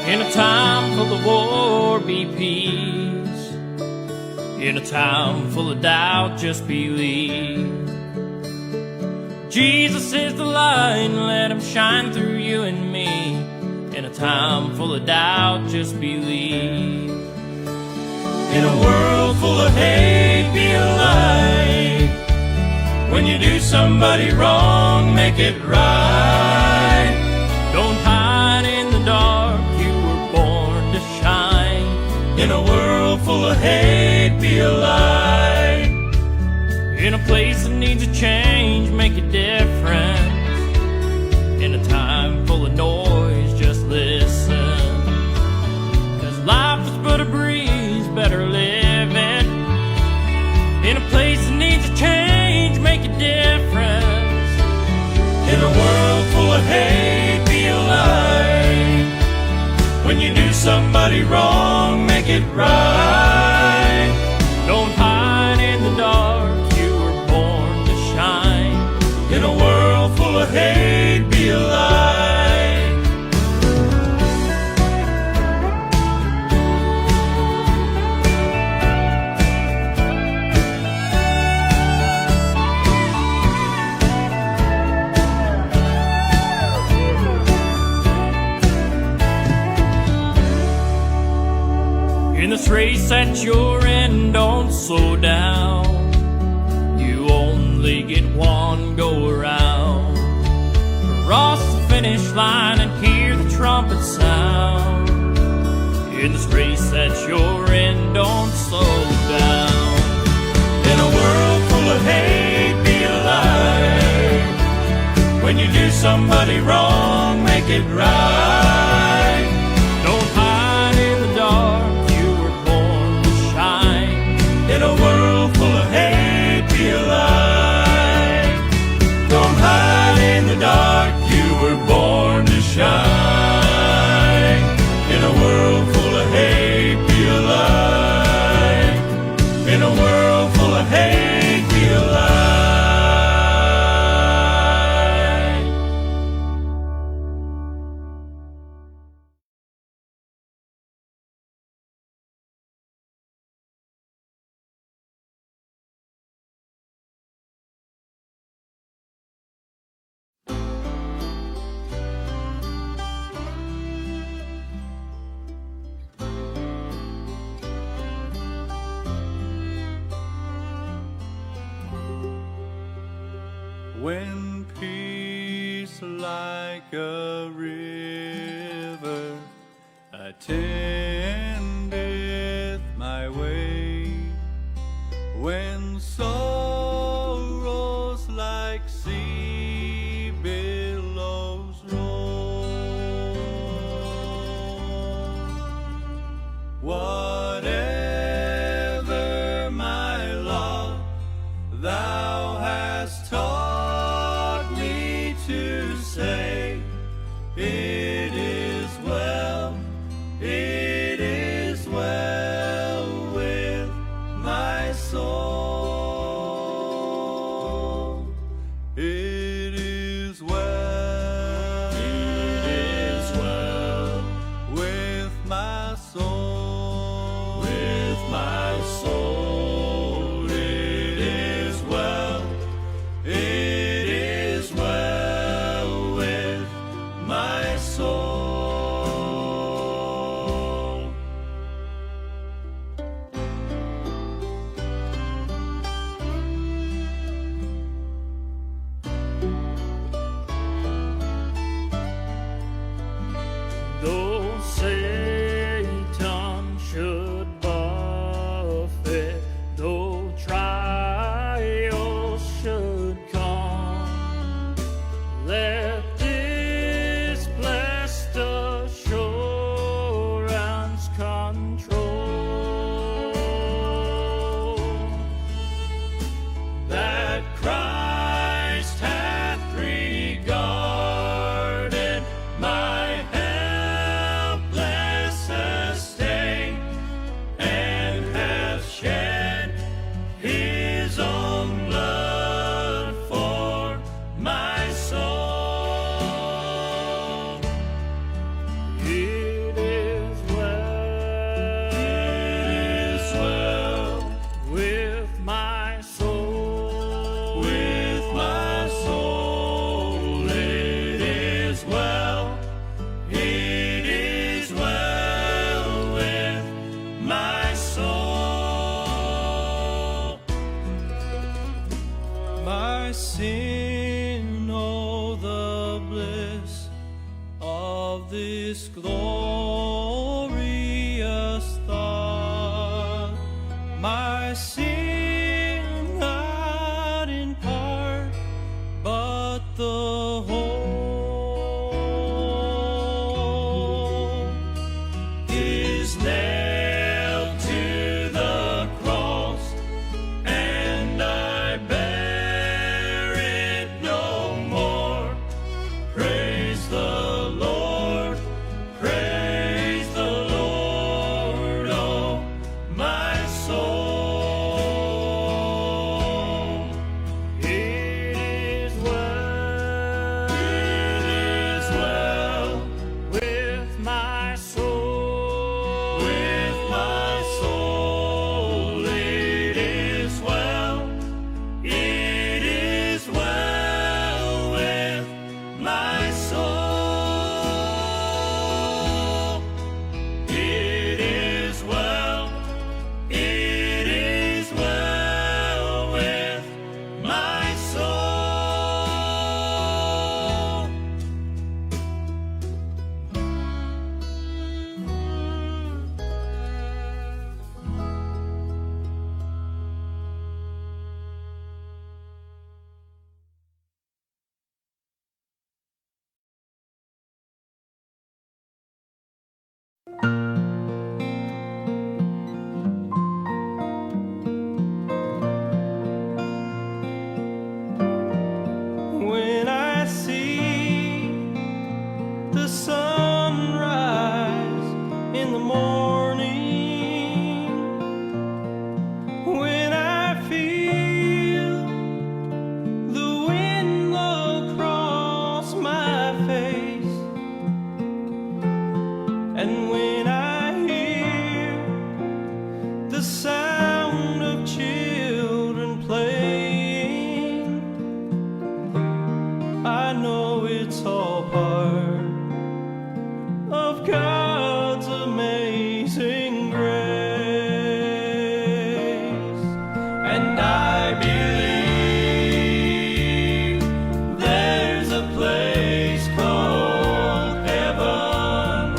In a time full of war, be peace. In a time full of doubt, just believe. Jesus is the light, and let him shine through you and me. In a time full of doubt, just believe. In a world full of hate, be a light. When you do somebody wrong, make it right. Don't hide in the dark, you were born to shine. In a world full of hate, be a light. In a place that needs a change, make a difference. In a time full of noise, just listen. 'Cause life is but a breeze, better live it. In a place that needs a change, make a difference. In a world full of hate, be a light. When you do somebody wrong, make it right. Don't hide in the dark, you were born to shine. In a world full of hate, be a light. In this race that you're in, don't slow down. You only get one go around. Cross the finish line and hear the trumpet sound. In this race that you're in, don't slow down. In a world full of hate, be a light. When you do somebody wrong, make it right. Don't hide in the dark, you were born to shine. In a world full of hate, be a light. Don't hide in the dark, you were born to shine. In a world full of hate, be a light. In a world full of hate, be a light. When peace like a river attendeth my way, when sorrows like sea billows roll, whatever my lot thou hast taught me to say, it is well with my soul. It is well with my soul. With my soul, it is well. It is well with my soul. my sin, oh, the bliss of this glorious thought. My sin not in part, but the whole is nailed to the cross, and I bear it no more. Praise the Lord, oh my soul. It is well with my soul, it is well. It is well with my soul. It is well. It is well with my soul. When I see the sunrise in the morning, when I feel the wind blow across my face, and when I hear the sound of children playing, I know it's all part of God's amazing grace. And I believe there's a place called heaven.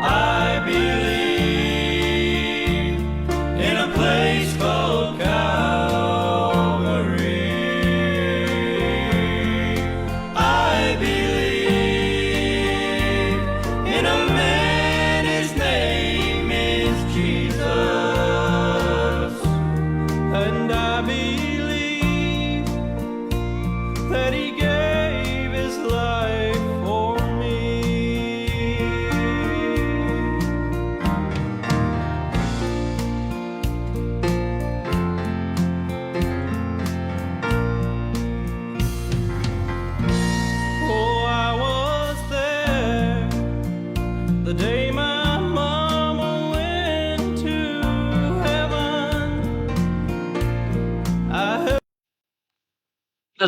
I believe in a place called Calvary. I believe in a man, his name is Jesus. And I believe that he gave his life for me. Oh, I was there the day my mama went to heaven. I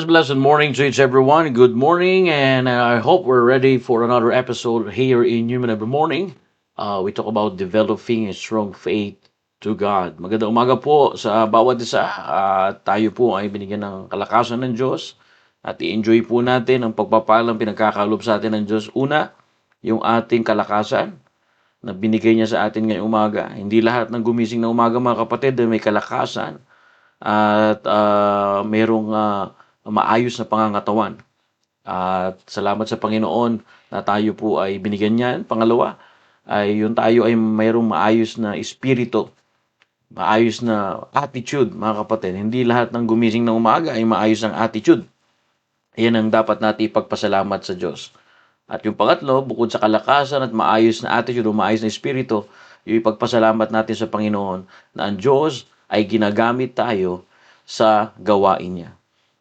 Blessed morning to each everyone. Good morning, and I hope we're ready for another episode here in Human Every Morning. We talk about developing a strong faith to God. Magandang umaga po sa bawat isa. Tayo po ay binigyan ng kalakasan ng Diyos at i-enjoy po natin ang pagpapalang pinagkakalob sa atin ng Diyos. Una, yung ating kalakasan na binigay niya sa atin ngayong umaga. Hindi lahat ng gumising na umaga, mga kapatid, ay may kalakasan at merong maayos na pangangatawan. At salamat sa Panginoon na tayo po ay binigyan niyan. Pangalawa, ay yung tayo ay mayroong maayos na espiritu, maayos na attitude, mga kapatid. Hindi lahat ng gumising ng umaga ay maayos ang attitude. Yan ang dapat natin ipagpasalamat sa Diyos. At yung pangatlo, bukod sa kalakasan at maayos na attitude o maayos na espiritu, yung ipagpasalamat natin sa Panginoon na ang Diyos ay ginagamit tayo sa gawain niya.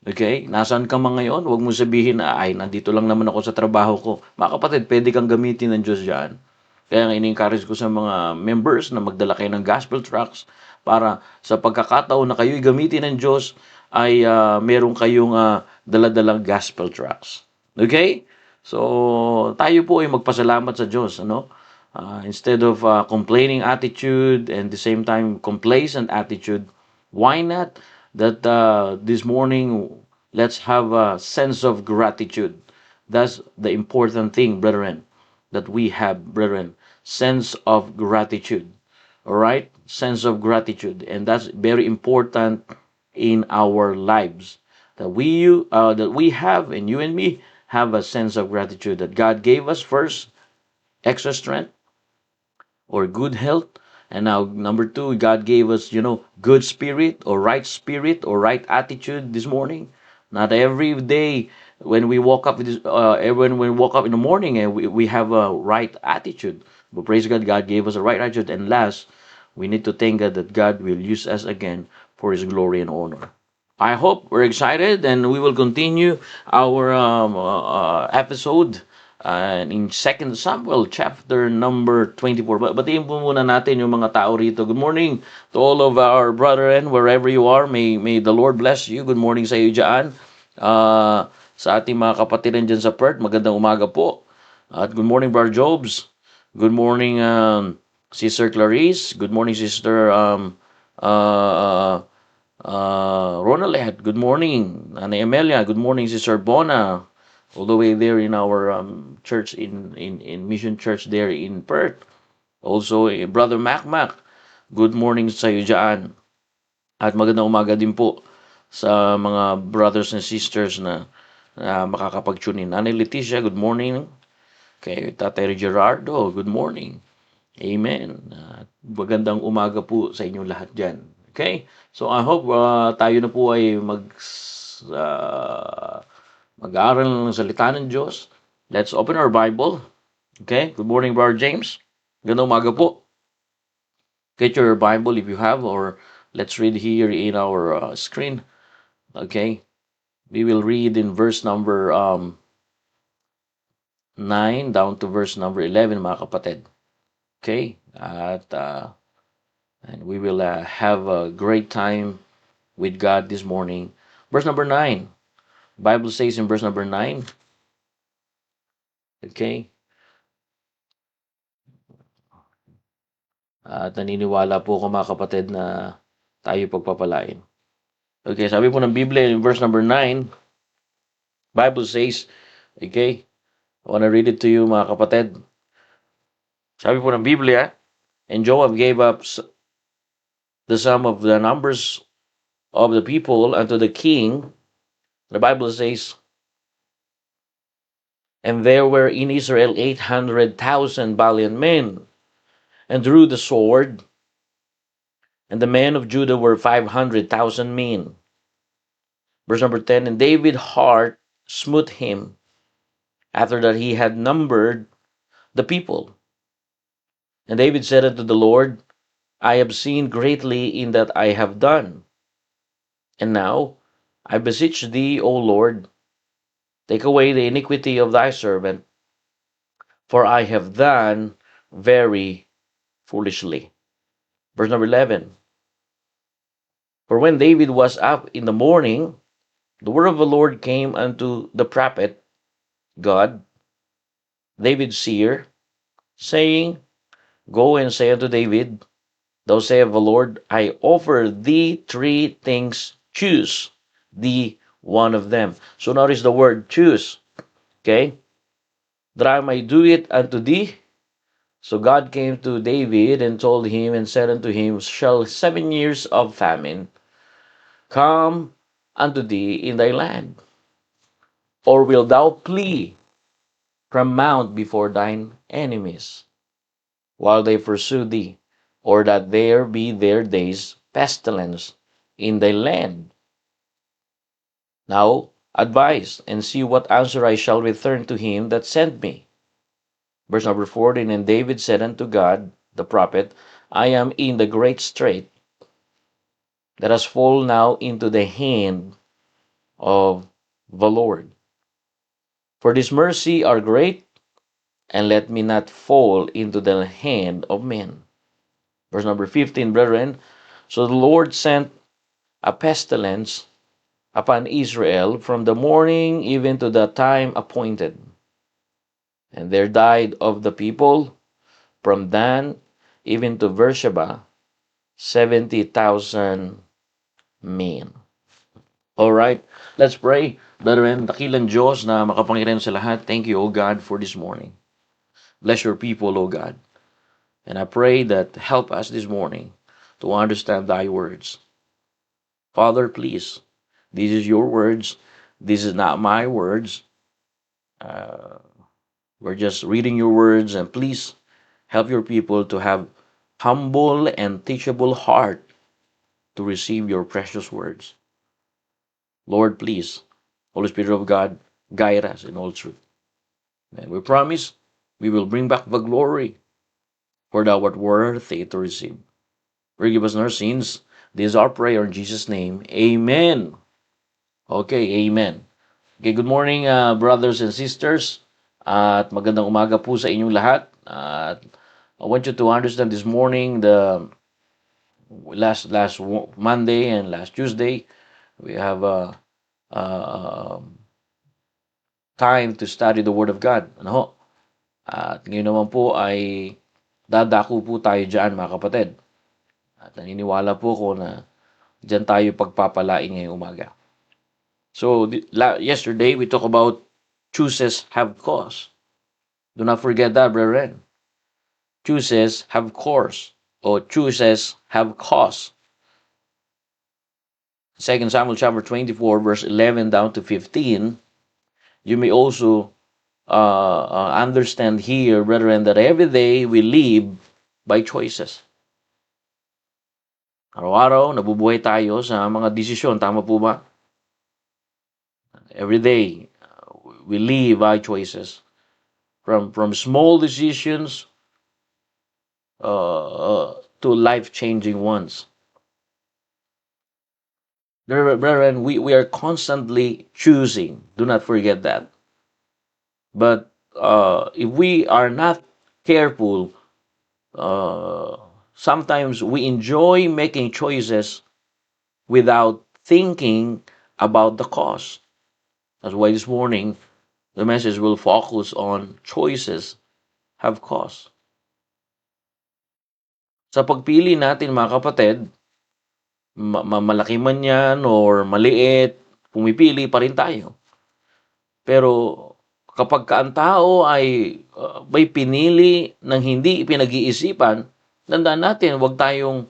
Okay? Nasaan ka man ngayon? Huwag mo sabihin na, ay, nandito lang naman ako sa trabaho ko. Mga kapatid, pwede kang gamitin ng Diyos dyan. Kaya nga ini-encourage ko sa mga members na magdala kayo ng gospel tracts para sa pagkakataon na kayo'y gamitin ng Diyos ay meron kayong daladalang gospel tracts. Okay? So, tayo po ay magpasalamat sa Diyos, ano? Instead of complaining attitude and the same time complacent attitude, why not that this morning let's have a sense of gratitude. That's the important thing, brethren, that we have, brethren, sense of gratitude. All right, sense of gratitude, and that's very important in our lives. That we have, and you and me have a sense of gratitude that God gave us first extra strength or good health. And now, number two, God gave us, good spirit or right attitude this morning. Not every day when we woke up, when we woke up in the morning and we have a right attitude. But praise God, God gave us a right attitude. And last, we need to thank God that God will use us again for His glory and honor. I hope we're excited and we will continue our episode in Second Samuel chapter number 24. Batiin po muna natin yung mga tao rito. Good morning to all of our brethren wherever you are. May the Lord bless you. Good morning sa iyo dyan. Sa ating mga kapatiran dyan sa Perth, magandang umaga po. At good morning, Brother Jobs. Good morning, Sister Clarice. Good morning, Sister uh, Ronald, good morning. Ana Emelia, good morning. Sister Bona, all the way there in our church in Mission Church there in Perth. Also, Brother Mac, good morning sa iyo dyan. At magandang umaga din po sa mga brothers and sisters na makakapag-tune in. Nanay Leticia, good morning. Kay Tatay Gerardo, good morning. Amen. Magandang umaga po sa inyong lahat dyan. Okay? So I hope tayo na po ay mag-aaral ng salita ng Diyos. Let's open our Bible. Okay? Good morning, Brother James. Magandang umaga po. Get your Bible if you have, or let's read here in our screen. Okay? We will read in verse number 9 down to verse number 11, mga kapatid. Okay? And we will have a great time with God this morning. Verse number 9. Bible says in verse number 9. Okay? At naniniwala po ko mga kapatid na tayo pagpapalain. Okay, sabi po ng Biblia in verse number 9. Bible says, okay, I want to read it to you mga kapatid. Sabi po ng Biblia, and Joab gave up the sum of the numbers of the people unto the king. The Bible says, and there were in Israel 800,000 valiant men, and drew the sword, and the men of Judah were 500,000 men. Verse number 10, and David's heart smote him, after that he had numbered the people. And David said unto the Lord, I have sinned greatly in that I have done. And now I beseech thee, O Lord, take away the iniquity of thy servant, for I have done very foolishly. Verse number 11, for when David was up in the morning, the word of the Lord came unto the prophet God, David's seer, saying, go and say unto David, thus saith the Lord, I offer thee 3 things, choose thee one of them. So notice the word choose, okay? That I may do it unto thee. So God came to David and told him and said unto him, shall 7 years of famine come unto thee in thy land? Or wilt thou flee from mount before thine enemies, while they pursue thee? Or that there be their days pestilence in thy land? Now advise, and see what answer I shall return to him that sent me. Verse number 14, and David said unto God, the prophet, I am in the great strait, that has fallen now into the hand of the Lord. For this mercy are great, and let me not fall into the hand of men. Verse number 15, brethren, so the Lord sent a pestilence upon Israel from the morning even to the time appointed. And there died of the people from Dan even to Beersheba 70,000 men. Alright, let's pray. Brethren, dakilang Diyos na makapangyarihan sa lahat, thank you, O God, for this morning. Bless your people, O God. And I pray that help us this morning to understand thy words. Father, please, this is your words. This is not my words. Uh, we're just reading your words, and please help your people to have humble and teachable heart to receive your precious words. Lord, please, Holy Spirit of God, guide us in all truth. And we promise we will bring back the glory, for thou art worthy to receive. Forgive us our sins. This is our prayer in Jesus' name. Amen. Okay, amen. Okay, good morning, brothers and sisters. At magandang umaga po sa inyong lahat. At I want you to understand this morning, the last Monday and last Tuesday, we have time to study the Word of God. Ano ho? At ngayon naman po ay dadako po tayo dyan, mga kapatid. At naniniwala po ko na dyan tayo pagpapalain ngayong umaga. So, yesterday we talked about chooses have cause. Do not forget that, brethren. Chooses have course, or chooses have cause. 2 Samuel chapter 24, verse 11 down to 15, you may also understand here, brethren, that every day we live by choices. Araw-araw, nabubuhay tayo sa mga desisyon. Tama po ba? Every day, we live by choices. From small decisions to life-changing ones. Brethren, we are constantly choosing. Do not forget that. But if we are not careful, sometimes we enjoy making choices without thinking about the cost. That's why this morning, the message will focus on choices have cost. Sa pagpili natin, mga kapatid, malaki man yan or maliit, pumipili pa rin tayo. Pero kapag ang tao ay may pinili ng hindi pinag-iisipan, tandaan natin, wag tayong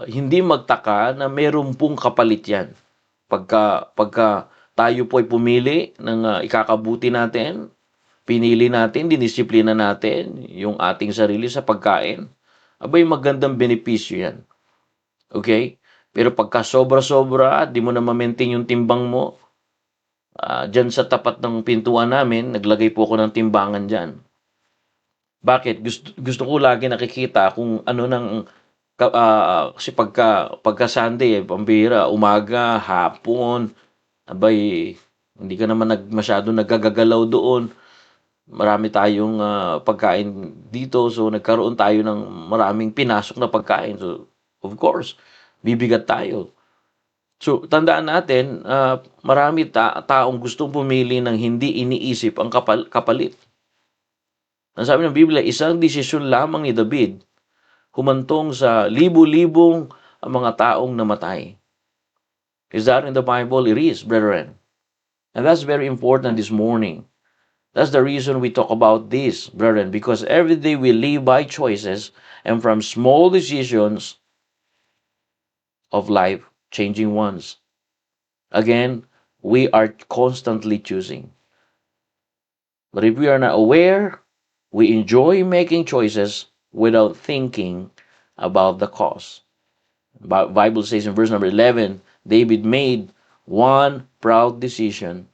hindi magtaka na meron pong kapalit yan. Pagka tayo po ay pumili ng ikakabuti natin, pinili natin, dinisiplina natin yung ating sarili sa pagkain, abay magandang benepisyo yan. Okay? Pero pagka sobra-sobra, di mo na ma-maintain yung timbang mo, dyan sa tapat ng pintuan namin, naglagay po ako ng timbangan dyan. Bakit? Gusto ko lagi nakikita kung ano nang kasi pagka Sunday, pambira, umaga, hapon, abay, hindi ka naman masyado nagagagalaw doon. Marami tayong pagkain dito, so nagkaroon tayo ng maraming pinasok na pagkain. So, of course, bibigat tayo. So, tandaan natin, marami taong gustong pumili ng hindi iniisip ang kapalit. Ang sabi ng Biblia, isang desisyon lamang ni David, humantong sa libu-libong ang mga taong namatay. Is that in the Bible? It is, brethren. And that's very important this morning. That's the reason we talk about this, brethren, because every day we live by choices, and from small decisions of life, changing ones. Again, we are constantly choosing. But if we are not aware, we enjoy making choices without thinking about the cost. The Bible says in verse number 11, David made one proud decision,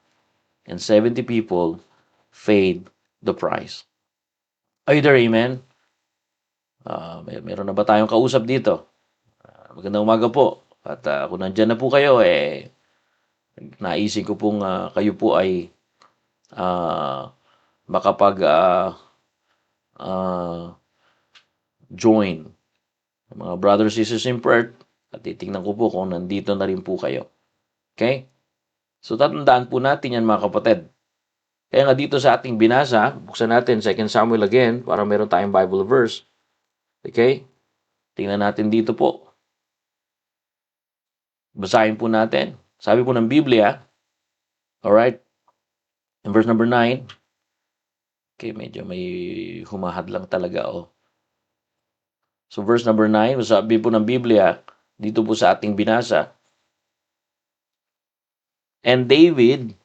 and 70 people paid the price. Are you there, amen? Meron na ba tayong kausap dito? Magandang umaga po. At kung nandyan na po kayo, naisip ko pong kayo po ay makapag join mga brothers and sisters in prayer, at titingnan ko po kung nandito na rin po kayo. Okay? So tatandaan po natin yan, mga kapatid. Kaya nga dito sa ating binasa, buksan natin 2 Samuel again para meron tayong Bible verse. Okay? Tingnan natin dito po. Basahin po natin. Sabi po ng Biblia, alright, in verse number 9, okay, medyo may humahad lang talaga, oh. So verse number 9, sabi po ng Biblia, dito po sa ating binasa, and David,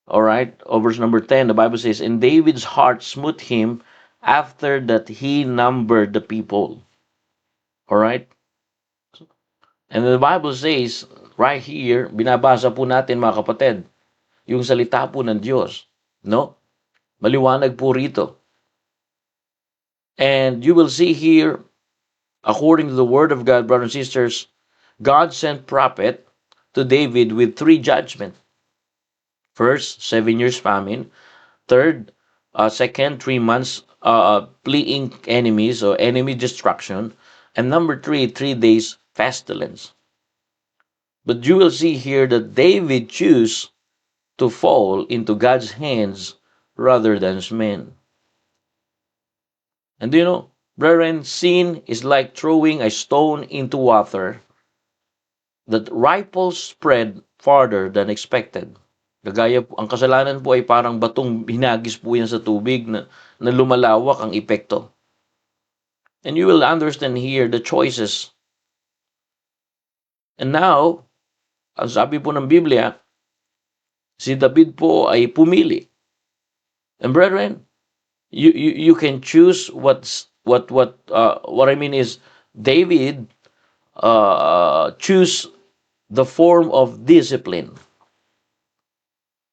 alright, verse number 10, the Bible says, and David's heart smote him after that he numbered the people. Alright? And the Bible says, right here, binabasa po natin mga kapatid, yung salita po ng Diyos. No? Maliwanag po rito. And you will see here, according to the word of God, brothers and sisters, God sent prophet to David with 3 judgments. First, 7 years famine. Third, second, 3 months fleeing enemies or enemy destruction. And number 3, 3 days pestilence. But you will see here that David chose to fall into God's hands rather than men. And do you know, brethren, sin is like throwing a stone into water that ripples spread farther than expected. Kagaya po, ang kasalanan po ay parang batong hinagis po yan sa tubig na lumalawak ang epekto. And you will understand here the choices. And now, ang sabi po ng Biblia, si David po ay pumili. And brethren, you can choose what I mean is David choose the form of discipline.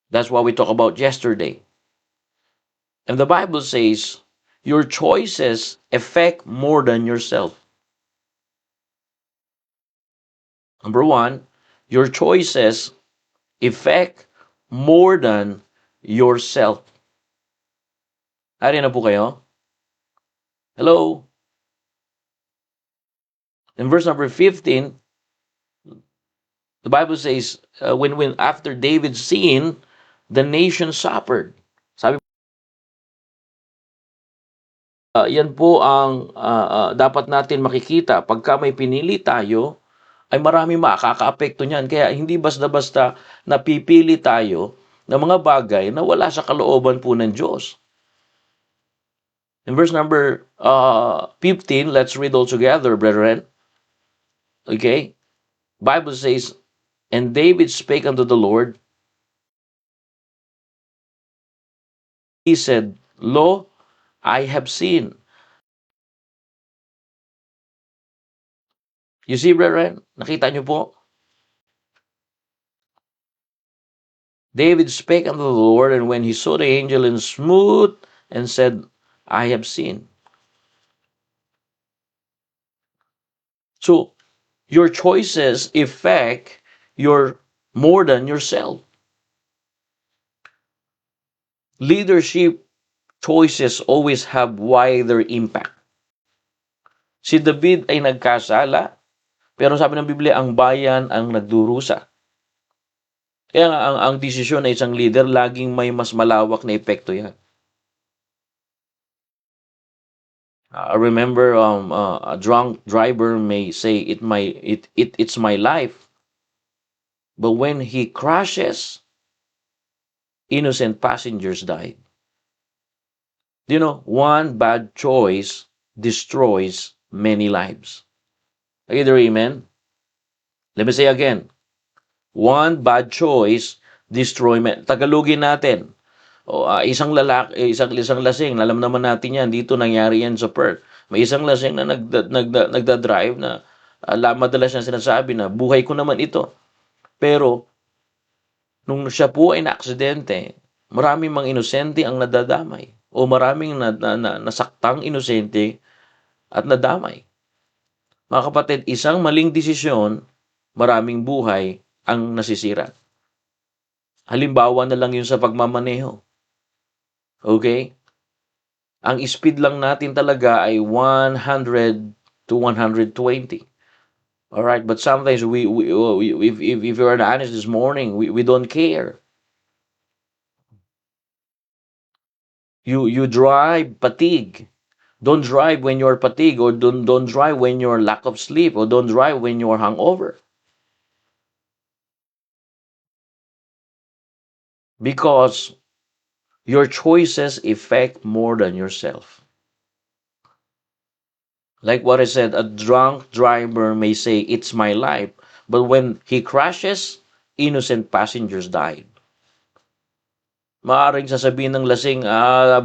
That's what we talked about yesterday. And the Bible says your choices affect more than yourself. Number 1, your choices affect more than yourself. Ari na po kayo? Hello? In verse number 15, the Bible says, when after David's sin, the nation suffered. Sabi yan po ang dapat natin makikita. Pagka may pinili tayo, ay marami makaka-apekto niyan. Kaya hindi basta-basta napipili tayo ng mga bagay na wala sa kalooban po ng Diyos. In verse number 15, let's read all together, brethren. Okay? Bible says, and David spake unto the Lord. He said, Lo, I have sinned. You see, brethren? Nakita niyo po? David spake unto the Lord, and when he saw the angel, and smote, and said, I have sinned. So, your choices affect your more than yourself. Leadership choices always have wider impact. Si David ay nagkasala, pero sabi ng Biblia, ang bayan ang nagdurusa. Kaya nga, ang desisyon ng isang leader, laging may mas malawak na epekto yan. I remember a drunk driver may say, it's my life. But when he crashes, innocent passengers died. You know, one bad choice destroys many lives. Either amen? Let me say again. One bad choice destroy many. Tagalogin natin. Isang lalaki, isang lasing, alam naman natin yan, dito nangyari yan sa Perth. May isang lasing na nagda-drive na madalas na sinasabi na buhay ko naman ito. Pero nung siya po ay na-aksidente, maraming mga inosente ang nadadamay o maraming nasaktang inosente at nadamay. Mga kapatid, isang maling desisyon, maraming buhay ang nasisira. Halimbawa na lang yun sa pagmamaneho. Okay? Ang speed lang natin talaga ay 100 to 120. Alright, but sometimes if you're honest this morning, we don't care. You drive fatigue. Don't drive when you're fatigued, or don't drive when you're lack of sleep, or don't drive when you're hungover. Because your choices affect more than yourself. Like what I said, a drunk driver may say, "It's my life," but when he crashes, innocent passengers died. Maaring sasabihin ng lasing,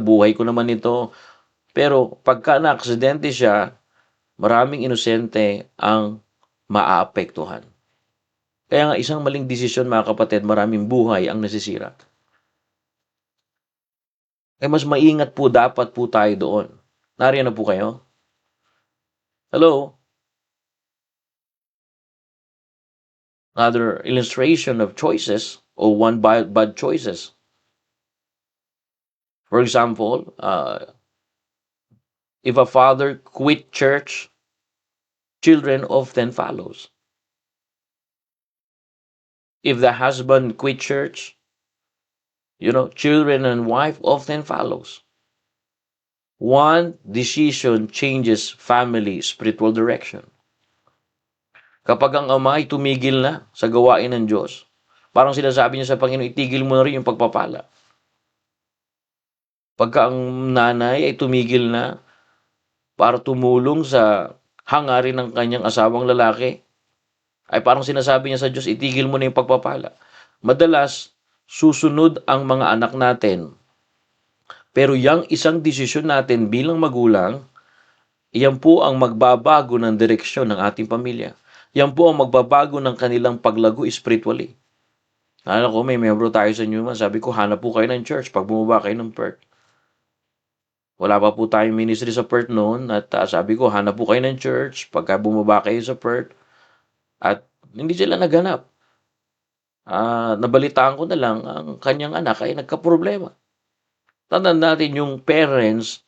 buhay ko naman ito. Pero pagka na-aksidente siya, maraming inosente ang maaapektuhan. Kaya nga isang maling desisyon, mga kapatid, maraming buhay ang nasisira. Kaya mas maingat po dapat po tayo doon. Nariyan na po kayo? Hello? Another illustration of choices, or one bad choices. For example, if a father quit church, children often follows. If the husband quit church, children and wife often follows. One decision changes family spiritual direction. Kapag ang ama ay tumigil na sa gawain ng Diyos, parang sinasabi niya sa Panginoon, itigil mo na rin yung pagpapala. Pagka ang nanay ay tumigil na para tumulong sa hangarin ng kanyang asawang lalaki, ay parang sinasabi niya sa Diyos, itigil mo na yung pagpapala. Madalas, susunod ang mga anak natin. Pero yung isang desisyon natin bilang magulang, iyan po ang magbabago ng direksyon ng ating pamilya. Yan po ang magbabago ng kanilang paglago spiritually. Alam ko, may membro tayo sa Newman. Sabi ko, hanap po kayo ng church pag bumaba kayo ng Perth. Wala pa po tayong ministry sa Perth noon. At sabi ko, hanap po kayo ng church pagka bumaba kayo sa Perth. At hindi sila naghanap. Nabalitaan ko na lang, ang kanyang anak ay nagka-problema. Tandaan natin yung parents,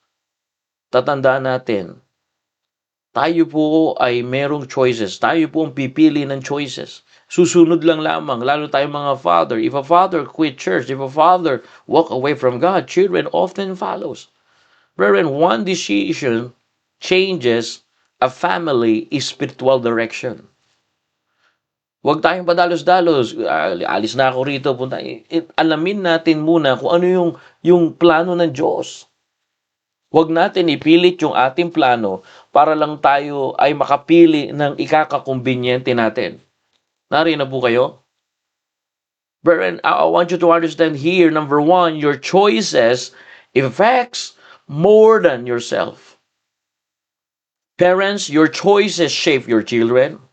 tatandaan natin, tayo po ay merong choices. Tayo po ang pipili ng choices. Susunod lang lamang, lalo tayo mga father. If a father quit church, if a father walk away from God, children often follows. Brethren, one decision changes a family spiritual direction. Huwag tayong padalos-dalos. Alis na ako rito. Punta. Alamin natin muna kung ano yung plano ng Diyos. Huwag natin ipilit yung ating plano para lang tayo ay makapili ng ikakakumbinyente natin. Nariyan na po kayo? Brethren, I want you to understand here, number one, your choices affects more than yourself. Parents, your choices shape your children.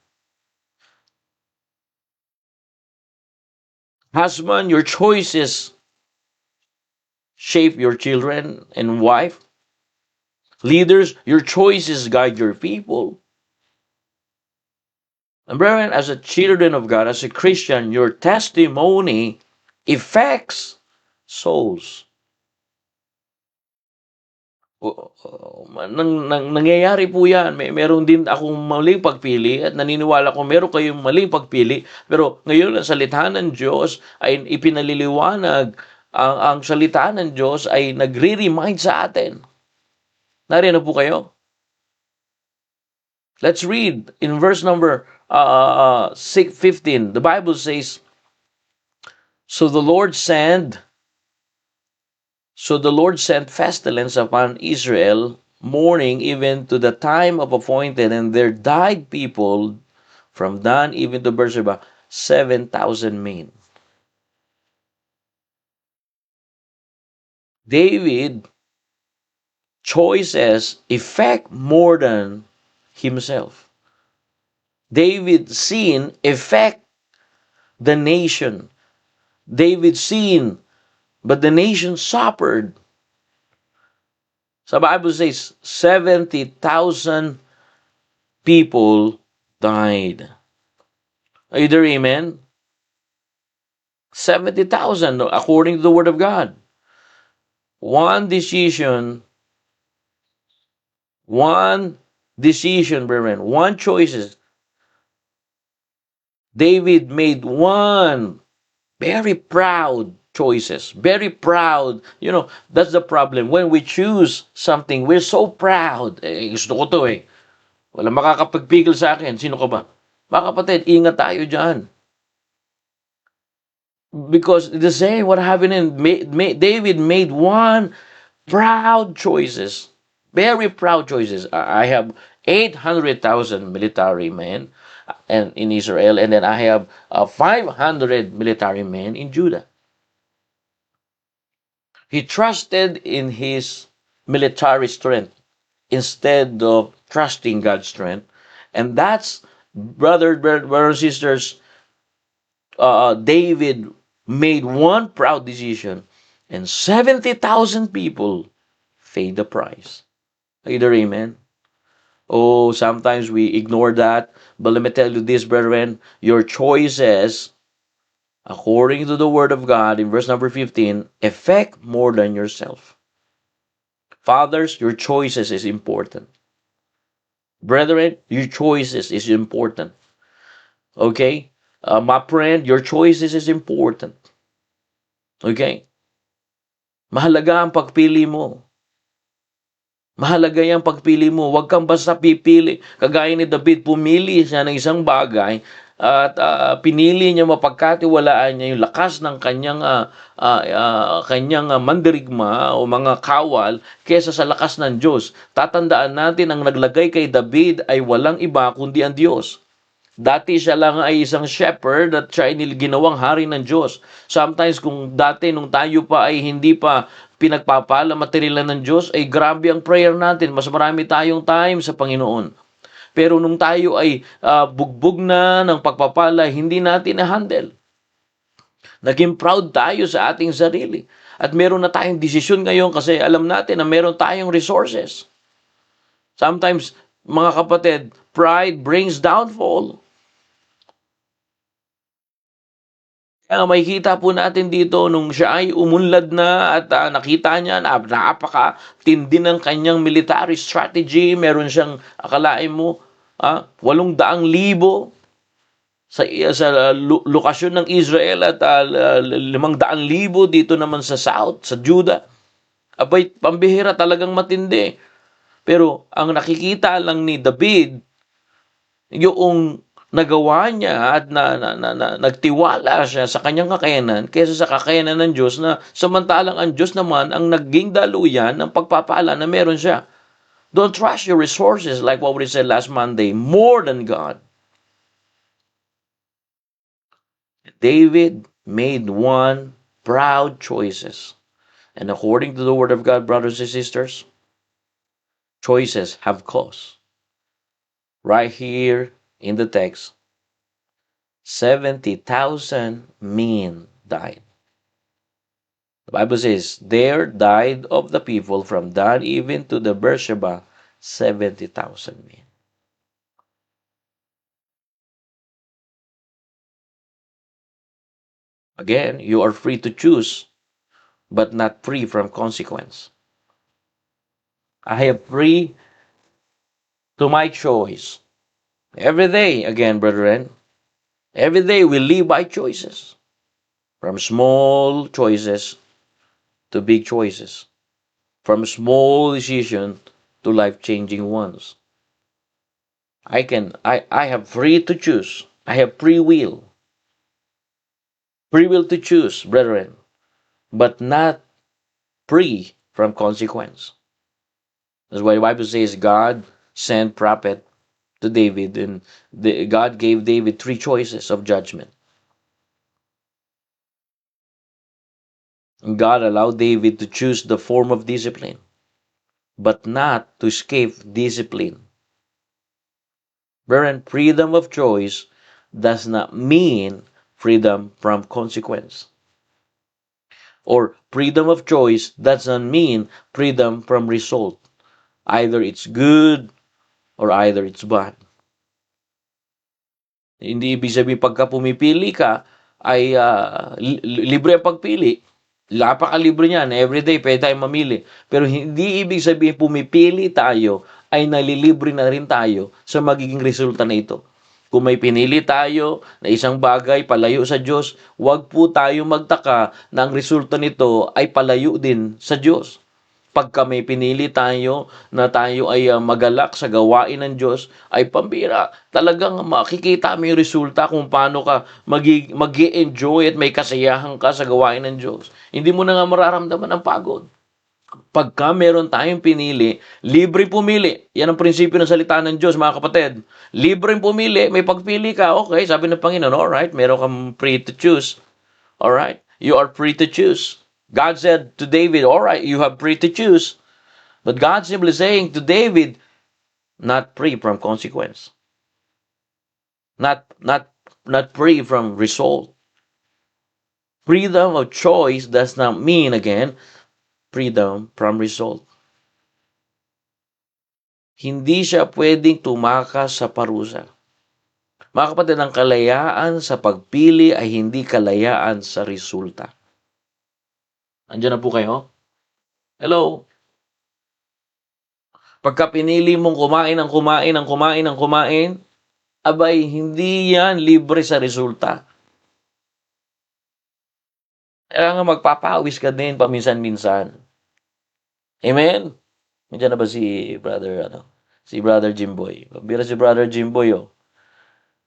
Husband, your choices shape your children and wife. Leaders, your choices guide your people. And brethren, as a children of God, as a Christian, your testimony affects souls. Nangyayari po yan. Meron din akong maling pagpili at naniniwala ko meron kayong maling pagpili. Pero ngayon, ang salita ng Diyos ay ipinaliliwanag. Ang salita ng Diyos ay nagre-remind sa atin. Nariyan na po kayo? Let's read in verse number 15. The Bible says, So the Lord sent pestilence upon Israel, mourning even to the time of appointed, and there died people from Dan even to Beersheba, 7,000 men. David choices affect more than himself. David's sin affect the nation. David's sin, but the nation suffered. Sa Bible says, 70,000 people died. Are you there, amen? 70,000 according to the Word of God. One decision, brethren, one choices. David made one very proud choices. Very proud. That's the problem. When we choose something, we're so proud. Gusto ko to eh. Wala makakapagpigil sa akin. Sino ka ba? Mga kapatid, ingat tayo dyan. Because the same, what happened David made one proud choices. Very proud choices. I have 800,000 military men and in Israel, and then I have 500 military men in Judah. He trusted in his military strength instead of trusting God's strength. And that's, brothers and sisters, David made one proud decision, and 70,000 people paid the price. Either amen? Oh, sometimes we ignore that. But let me tell you this, brethren, your choices, according to the Word of God in verse number 15, affect more than yourself. Fathers, your choices is important. Brethren, your choices is important. Okay? My friend, your choices is important. Okay? Mahalaga ang pagpili mo. Mahalaga yung pagpili mo. Huwag kang basta pipili. Kagaya ni David, pumili siya ng isang bagay at pinili niya, mapagkatiwalaan niya yung lakas ng kanyang mandirigma o mga kawal kesa sa lakas ng Diyos. Tatandaan natin, ang naglagay kay David ay walang iba kundi ang Diyos. Dati siya lang ay isang shepherd at siya ay ginawang hari ng Diyos. Sometimes kung dati nung tayo pa ay hindi pa pinagpapala material ng Diyos, ay grabe ang prayer natin. Mas marami tayong time sa Panginoon. Pero nung tayo ay bugbog na ng pagpapala, hindi natin na-handle. Naging proud tayo sa ating sarili. At meron na tayong desisyon ngayon kasi alam natin na meron tayong resources. Sometimes, mga kapatid, pride brings downfall. Kaya makikita po natin dito nung siya ay umunlad na at nakita niya na napaka-tindi ng kanyang military strategy. Meron siyang, akalain mo, 800,000 sa lokasyon ng Israel at 500,000 dito naman sa South, sa Judah. Abay, pambihira, talagang matindi. Pero ang nakikita lang ni David, yung nagawa niya at nagtiwala siya sa kanyang kakayanan kaysa sa kakayanan ng Diyos, na samantalang ang Diyos naman ang naging daluyan ng pagpapala na meron siya. Don't trust your resources like what we said last Monday, more than God. David made one proud choices. And according to the Word of God, brothers and sisters, choices have cost. Right here in the text, 70,000 men died. The Bible says, there died of the people from Dan even to the Beersheba, 70,000 men. Again, you are free to choose, but not free from consequence. I have free to my choice. Every day, again, brethren, every day we live by choices. From small choices to big choices. From small decisions to life-changing ones. I have free to choose. I have free will. Free will to choose, brethren, but not free from consequence. That's why the Bible says God sent prophet to David, and God gave David 3 choices of judgment. And God allowed David to choose the form of discipline, but not to escape discipline. Brethren, freedom of choice does not mean freedom from consequence. Or freedom of choice does not mean freedom from result. Either it's good or either it's bad. Hindi ibig sabihin pagka pumipili ka ay libre ang pagpili. Napakalibre niyan. Everyday pwede tayong mamili. Pero hindi ibig sabihin pumipili tayo ay nalilibre na rin tayo sa magiging resulta na ito. Kung may pinili tayo na isang bagay palayo sa Diyos, huwag po tayo magtaka na ang resulta nito ay palayo din sa Diyos. Pagka may pinili tayo na tayo ay magalak sa gawain ng Diyos, ay pambira. Talagang makikita mo yung resulta kung paano ka mag-enjoy at may kasiyahan ka sa gawain ng Diyos. Hindi mo na nga mararamdaman ang pagod. Pagka meron tayong pinili, libre pumili. Yan ang prinsipyo ng salita ng Diyos, mga kapatid. Libre pumili, may pagpili ka. Okay, sabi ng Panginoon, alright, meron kang free to choose. Alright, you are free to choose. God said to David, alright, you have free to choose. But God simply saying to David, not free from consequence. Not free from result. Freedom of choice does not mean, again, freedom from result. Hindi siya pwedeng tumakas sa parusa. Mga kapatid, ang kalayaan sa pagpili ay hindi kalayaan sa resulta. Andiyan na po kayo? Hello? Pagka pinili mong kumain, abay, hindi yan libre sa resulta. Kaya nga magpapawis ka din paminsan-minsan. Amen? Nandiyan na ba si Brother Jimboy? Bira si Brother Jimboy, oh.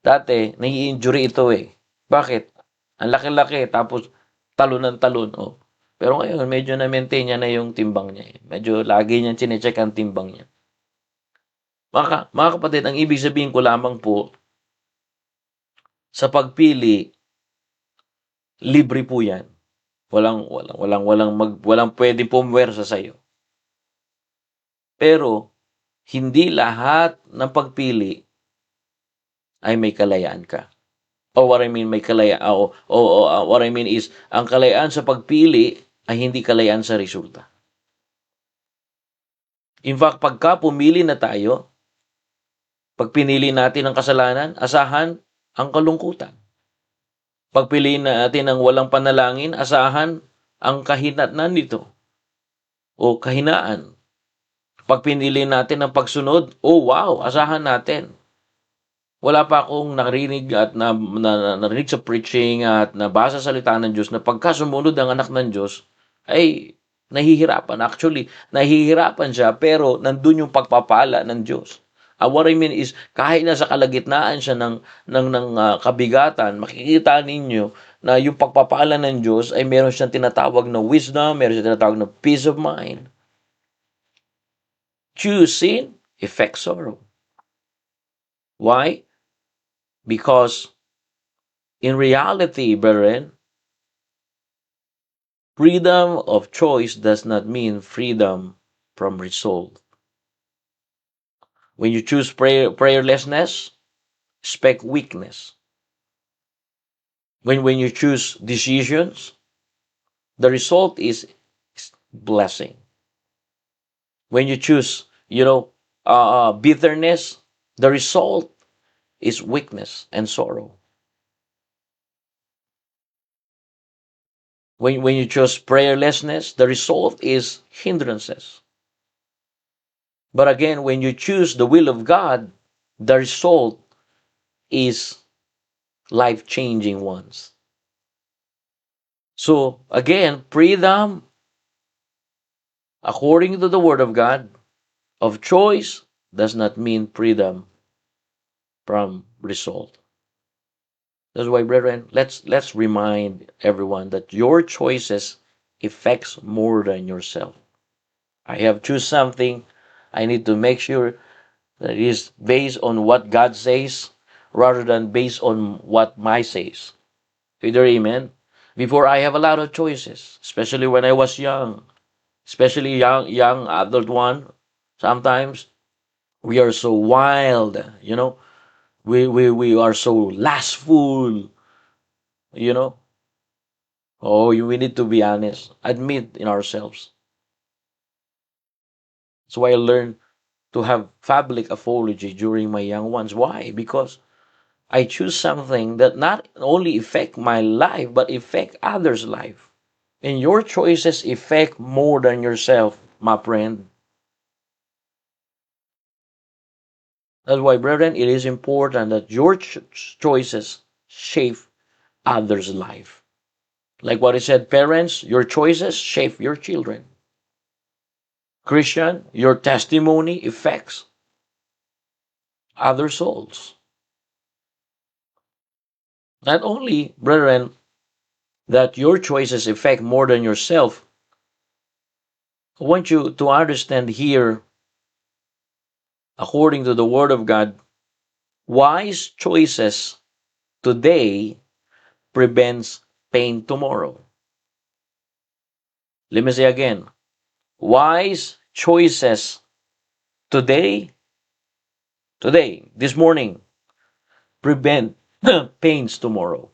Dati, nai-injury ito eh. Bakit? Ang laki-laki, tapos talon ng talon, oh. Pero ngayon, medyo na-maintain niya na yung timbang niya. Medyo lagi niya chinecheck ang timbang niya. Mga kapatid, ang ibig sabihin ko lamang po, sa pagpili, libre po yan. Walang pwedeng pumwersa sa iyo. Pero, hindi lahat ng pagpili ay may kalayaan ka. What I mean is, ang kalayaan sa pagpili ay hindi kalayaan sa resulta. In fact, pagka pumili na tayo, pag pinili natin ang kasalanan, asahan ang kalungkutan. Pag piliin natin ang walang panalangin, asahan ang kahinatnan nito o kahinaan. Pag pinili natin ang pagsunod, oh wow, asahan natin. Wala pa akong narinig at narinig sa preaching at nabasa sa salita ng Diyos na pagka sumunod ang anak ng Diyos, ay nahihirapan. Actually, nahihirapan siya pero nandun yung pagpapala ng Diyos. What I mean is, kahit nasa kalagitnaan siya ng kabigatan, makikita ninyo na yung pagpapala ng Diyos ay meron siyang tinatawag na wisdom, meron siyang tinatawag na peace of mind. Choose sin, effect sorrow. Why? Because in reality, brethren, freedom of choice does not mean freedom from result. When you choose prayerlessness, expect weakness. When you choose decisions, the result is blessing. When you choose, bitterness, the result is weakness and sorrow. When you choose prayerlessness, the result is hindrances. But again, when you choose the will of God, the result is life-changing ones. So, again, freedom, according to the Word of God, of choice does not mean freedom from result. That's why, brethren, let's remind everyone that your choices affects more than yourself. I have choose something. I need to make sure that it is based on what God says rather than based on what my says. Either amen? Before, I have a lot of choices, especially when I was young, especially young adult one. Sometimes we are so wild, we are so lustful, we need to be honest, admit in ourselves. So I learned to have public apology during my young ones. Why? Because I choose something that not only affect my life, but affect others' life. And your choices affect more than yourself, my friend. That's why, brethren, it is important that your choices shape others' life. Like what I said, parents, your choices shape your children. Christian, your testimony affects other souls. Not only, brethren, that your choices affect more than yourself, I want you to understand here, according to the Word of God, wise choices today prevents pain tomorrow. Let me say again, wise choices today, this morning, prevent pains tomorrow.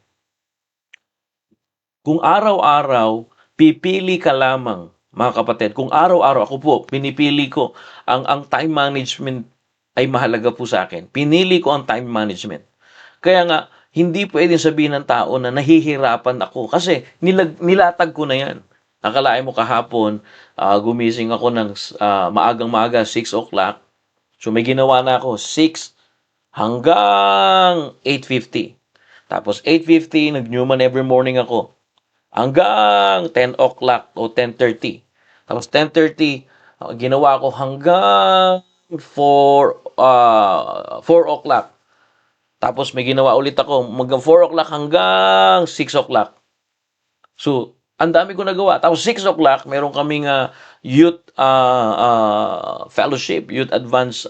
Kung araw-araw, pipili ka lamang, mga kapatid, kung araw-araw ako po, pinipili ko, ang time management ay mahalaga po sa akin. Pinili ko ang time management. Kaya nga, hindi pwedeng sabihin ng tao na nahihirapan ako kasi nilatag ko na yan. Akalain mo kahapon, gumising ako ng maagang-maaga, 6 o'clock. So may ginawa na ako, 6 hanggang 8:50. Tapos 8:50, nag-Newman every morning ako. Hanggang 10 o'clock o 10:30. Tapos 10:30, ginawa ko hanggang 4 o'clock. Tapos may ginawa ulit ako hanggang 4 o'clock hanggang 6 o'clock. So, ang dami ko nagawa. Tapos 6 o'clock, meron kaming youth fellowship, youth advanced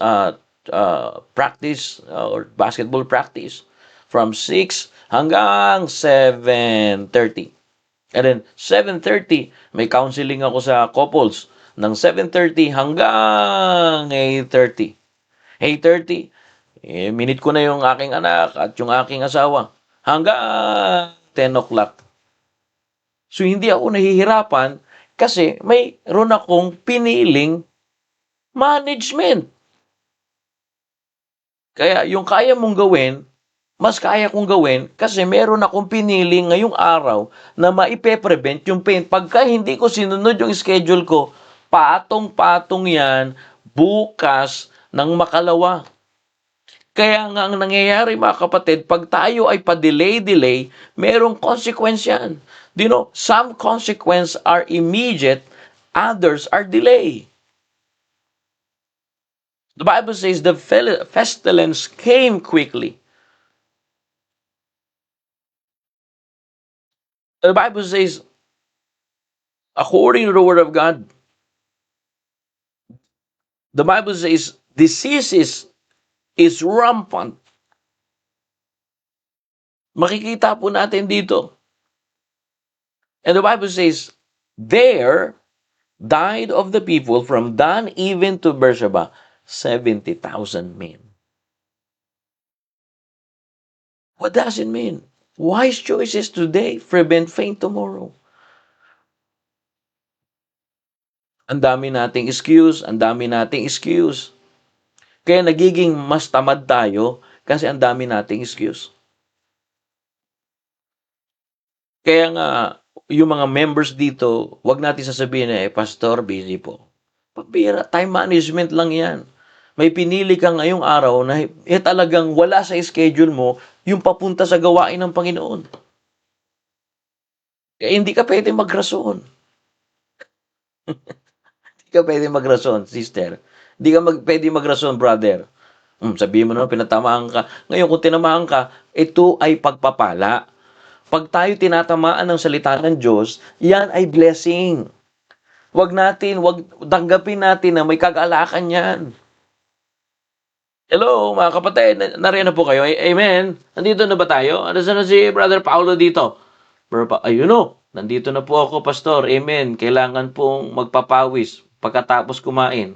practice or basketball practice from 6 hanggang 7:30. And then 7:30, may counseling ako sa couples ng 7:30 hanggang 8:30. 8:30, minute ko na yung aking anak at yung aking asawa hanggang 10 o'clock. So, hindi ako nahihirapan kasi mayroon akong piniling management. Kaya yung kaya mong gawin, mas kaya kong gawin kasi meron akong pinili ngayong araw na maipe-prevent yung pain. Pagka hindi ko sinunod yung schedule ko, patong-patong yan bukas ng makalawa. Kaya nga ang nangyayari mga kapatid, pag tayo ay pa-delay, merong consequence yan. Do you know, some consequences are immediate, others are delay. The Bible says the pestilence came quickly. The Bible says, according to the Word of God, the Bible says, diseases is rampant. Makikita po natin dito. And the Bible says, there died of the people from Dan even to Beersheba, 70,000 men. What does it mean? Wise choices today prevent pain tomorrow. Ang dami nating excuse. Kaya nagiging mas tamad tayo kasi ang dami nating excuse. Kaya nga, yung mga members dito, wag natin sasabihin na, Pastor, busy po. Pabira, time management lang yan. May pinili ka ngayong araw na talagang wala sa schedule mo yung papunta sa gawain ng Panginoon. Kaya hindi ka pwede magrason. Hindi ka pwede magrason, sister. Hindi ka pwede magrason, brother. Sabihin mo na, pinatamaan ka. Ngayon, kung tinamaan ka, ito ay pagpapala. Pag tayo tinatamaan ng salita ng Diyos, yan ay blessing. Wag tanggapin natin na may kagalakan yan. Hello, mga kapatid. Nariyan na po kayo. Amen. Nandito na ba tayo? Nasaan na si Brother Paulo dito? Ayun o. Nandito na po ako, Pastor. Amen. Kailangan pong magpapawis pagkatapos kumain.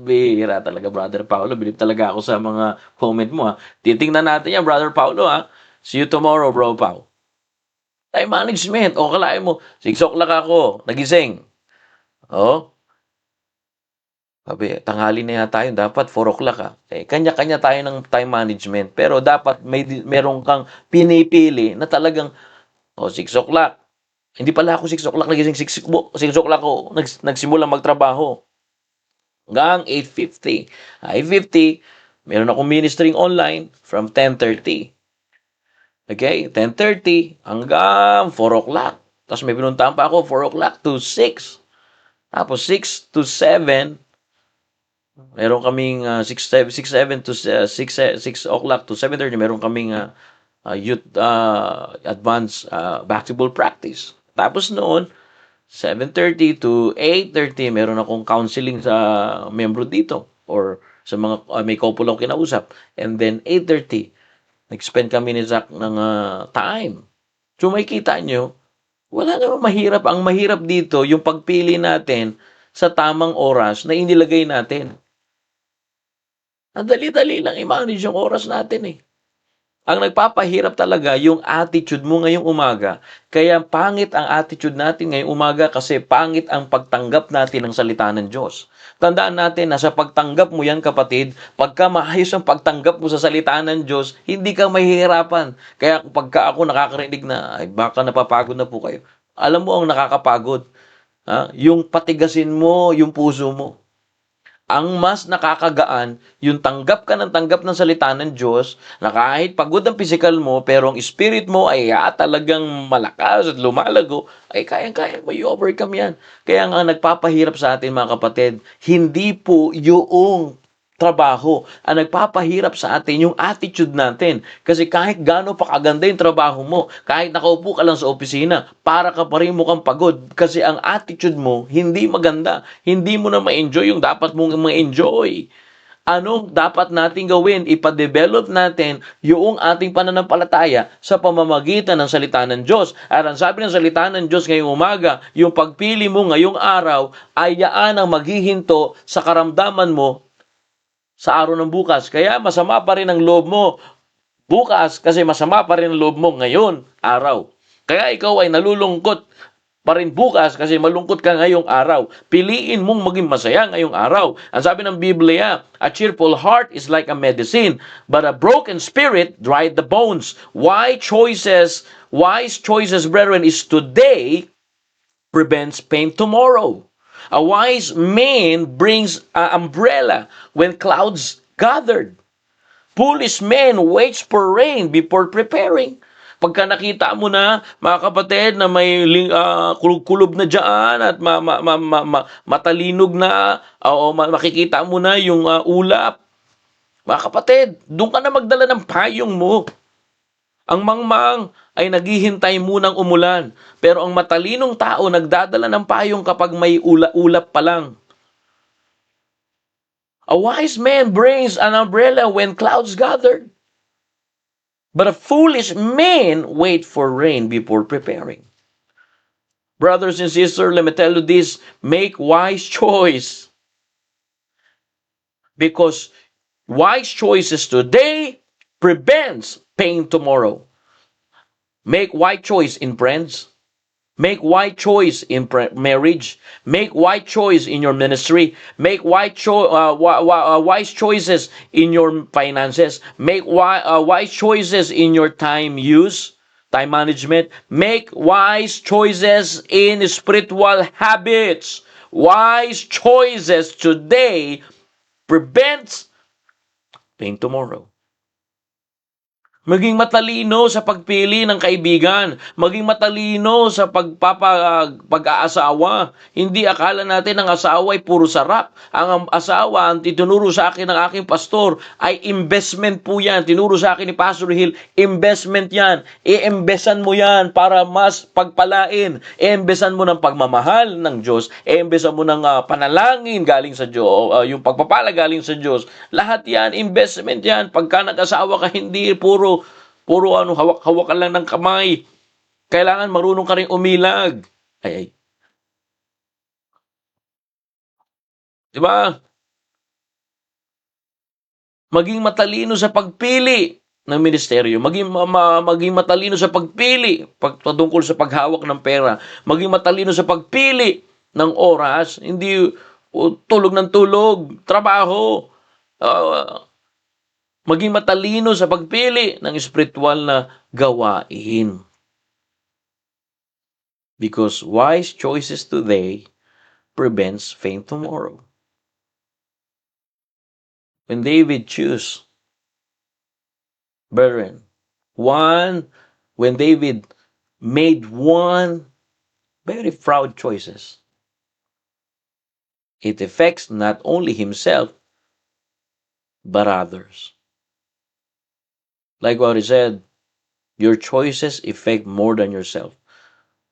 Bihira talaga, Brother Paulo. Bilib talaga ako sa mga comment mo. Titingnan natin yan, Brother Paulo. See you tomorrow, Bro Pau. Time management. O, kalahin mo, 6 o'clock ako. Nagising. Sabi, tanghali na tayo, dapat 4 o'clock kanya-kanya tayo ng time management. Pero dapat meron kang pinipili na talagang, 6 o'clock. Hindi pala ako 6 o'clock nagising, 6 o'clock ako nagsimula magtrabaho. Hanggang 8:50. 8:50, Meron akong ministering online from 10:30. Okay? 10:30 hanggang 4 o'clock. Tapos may pinuntahan pa ako 4 o'clock to 6. Tapos 6 to 7, meron kaming 6 to 6 o'clock to 7:30, meron kaming youth advanced basketball practice. Tapos noon, 7:30 to 8:30, meron akong counseling sa membro dito or sa mga may couple akong kinausap. And then 8:30, nag-spend kami ni Zach ng time. So makikita nyo, wala naman mahirap. Ang mahirap dito, yung pagpili natin sa tamang oras na inilagay natin. Ang dali-dali lang i-manage yung oras natin eh. Ang nagpapahirap talaga yung attitude mo ngayong umaga. Kaya pangit ang attitude natin ngayong umaga kasi pangit ang pagtanggap natin ng salita ng Diyos. Tandaan natin na sa pagtanggap mo yan, kapatid, pagka maayos ang pagtanggap mo sa salita ng Diyos, hindi ka mahihirapan. Kaya pagka ako nakakarinig na, ay baka napapagod na po kayo. Alam mo ang nakakapagod. Yung patigasin mo yung puso mo. Ang mas nakakagaan, yung tanggap ka ng tanggap ng salita ng Diyos, na kahit pagod ang physical mo, pero ang spirit mo ay talagang malakas at lumalago, ay kayang-kaya mo i-overcome yan. Kaya nga nagpapahirap sa atin mga kapatid, hindi po yung trabaho ang nagpapahirap sa atin, yung attitude natin. Kasi kahit gaano pa kaganda yung trabaho mo, kahit nakaupo ka lang sa opisina, para ka pa rin mukhang pagod. Kasi ang attitude mo, hindi maganda. Hindi mo na ma-enjoy yung dapat mong ma-enjoy. Ano dapat natin gawin? Ipa-develop natin yung ating pananampalataya sa pamamagitan ng salita ng Diyos. At ang sabi ng salita ng Diyos ngayong umaga, yung pagpili mo ngayong araw ay yaan ang maghihinto sa karamdaman mo sa araw ng bukas. Kaya masama pa rin ang loob mo bukas kasi masama pa rin ang loob mo ngayon, araw. Kaya ikaw ay nalulungkot pa rin bukas kasi malungkot ka ngayong araw. Piliin mong maging masaya ngayong araw. Ang sabi ng Biblia, a cheerful heart is like a medicine, but a broken spirit dried the bones. Wise choices, brethren, is today prevents pain tomorrow. A wise man brings an umbrella when clouds gathered. Foolish man waits for rain before preparing. Pagka nakita mo na, mga kapatid, na may kulob na dyan at matalinog na, o makikita mo na yung ulap, mga kapatid, doon ka na magdala ng payong mo. Ang mangmang ay naghihintay munang umulan. Pero ang matalinong tao nagdadala ng payong kapag may ulap pa lang. A wise man brings an umbrella when clouds gathered. But a foolish man waits for rain before preparing. Brothers and sisters, let me tell you this, make wise choice. Because wise choices today prevents pain tomorrow. Make wise choice in friends. Make wise choice in marriage. Make wise choice in your ministry. Make wise choices in your finances. Make wise choices in your time use, time management. Make wise choices in spiritual habits. Wise choices today prevents pain tomorrow. Maging matalino sa pagpili ng kaibigan. Maging matalino sa pag-aasawa. Hindi akala natin ang asawa ay puro sarap. Ang asawa, ang tinuro sa akin ng aking pastor, ay investment po yan. Tinuro sa akin ni Pastor Hill, investment yan. I-investan mo yan para mas pagpalain. I-investan mo ng pagmamahal ng Diyos. I-investan mo ng panalangin galing sa Diyos. Yung pagpapala galing sa Diyos. Lahat yan, investment yan. Pagka nag-asawa ka, hindi puro hawak-hawakan lang ng kamay. Kailangan marunong ka rin umilag. Ay. Diba? Maging matalino sa pagpili ng ministeryo. Maging matalino sa pagpili pagtungkol sa paghawak ng pera. Maging matalino sa pagpili ng oras. Hindi tulog ng tulog, trabaho. Maging matalino sa pagpili ng espiritual na gawain. Because wise choices today prevents pain tomorrow. When David chose, brethren, when David made one very proud choices, it affects not only himself, but others. Like what he said, your choices affect more than yourself.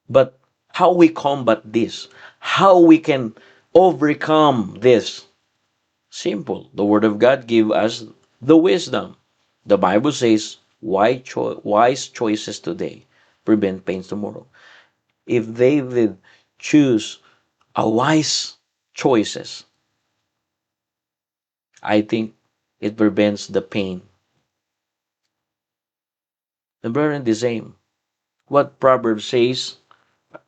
But how we combat this? How we can overcome this? Simple. The Word of God gives us the wisdom. The Bible says, wise choices today prevent pains tomorrow. If David choose a wise choices, I think it prevents the pain. And brethren, the same. What Proverbs says,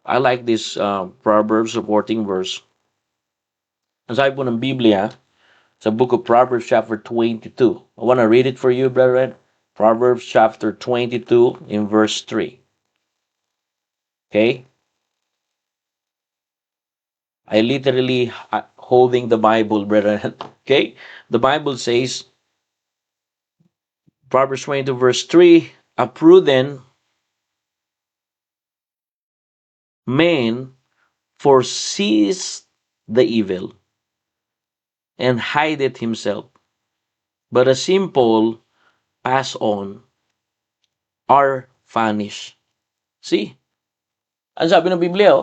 I like this Proverbs supporting verse. Ang sabi po ng Biblia, sa book of Proverbs chapter 22. I want to read it for you, brethren. Proverbs chapter 22 in verse 3. Okay? I literally holding the Bible, brethren. Okay? The Bible says, Proverbs 22 verse 3, a prudent man foresees the evil and hideth himself, but a simple pass on are vanished. See? Ang sabi ng Biblia,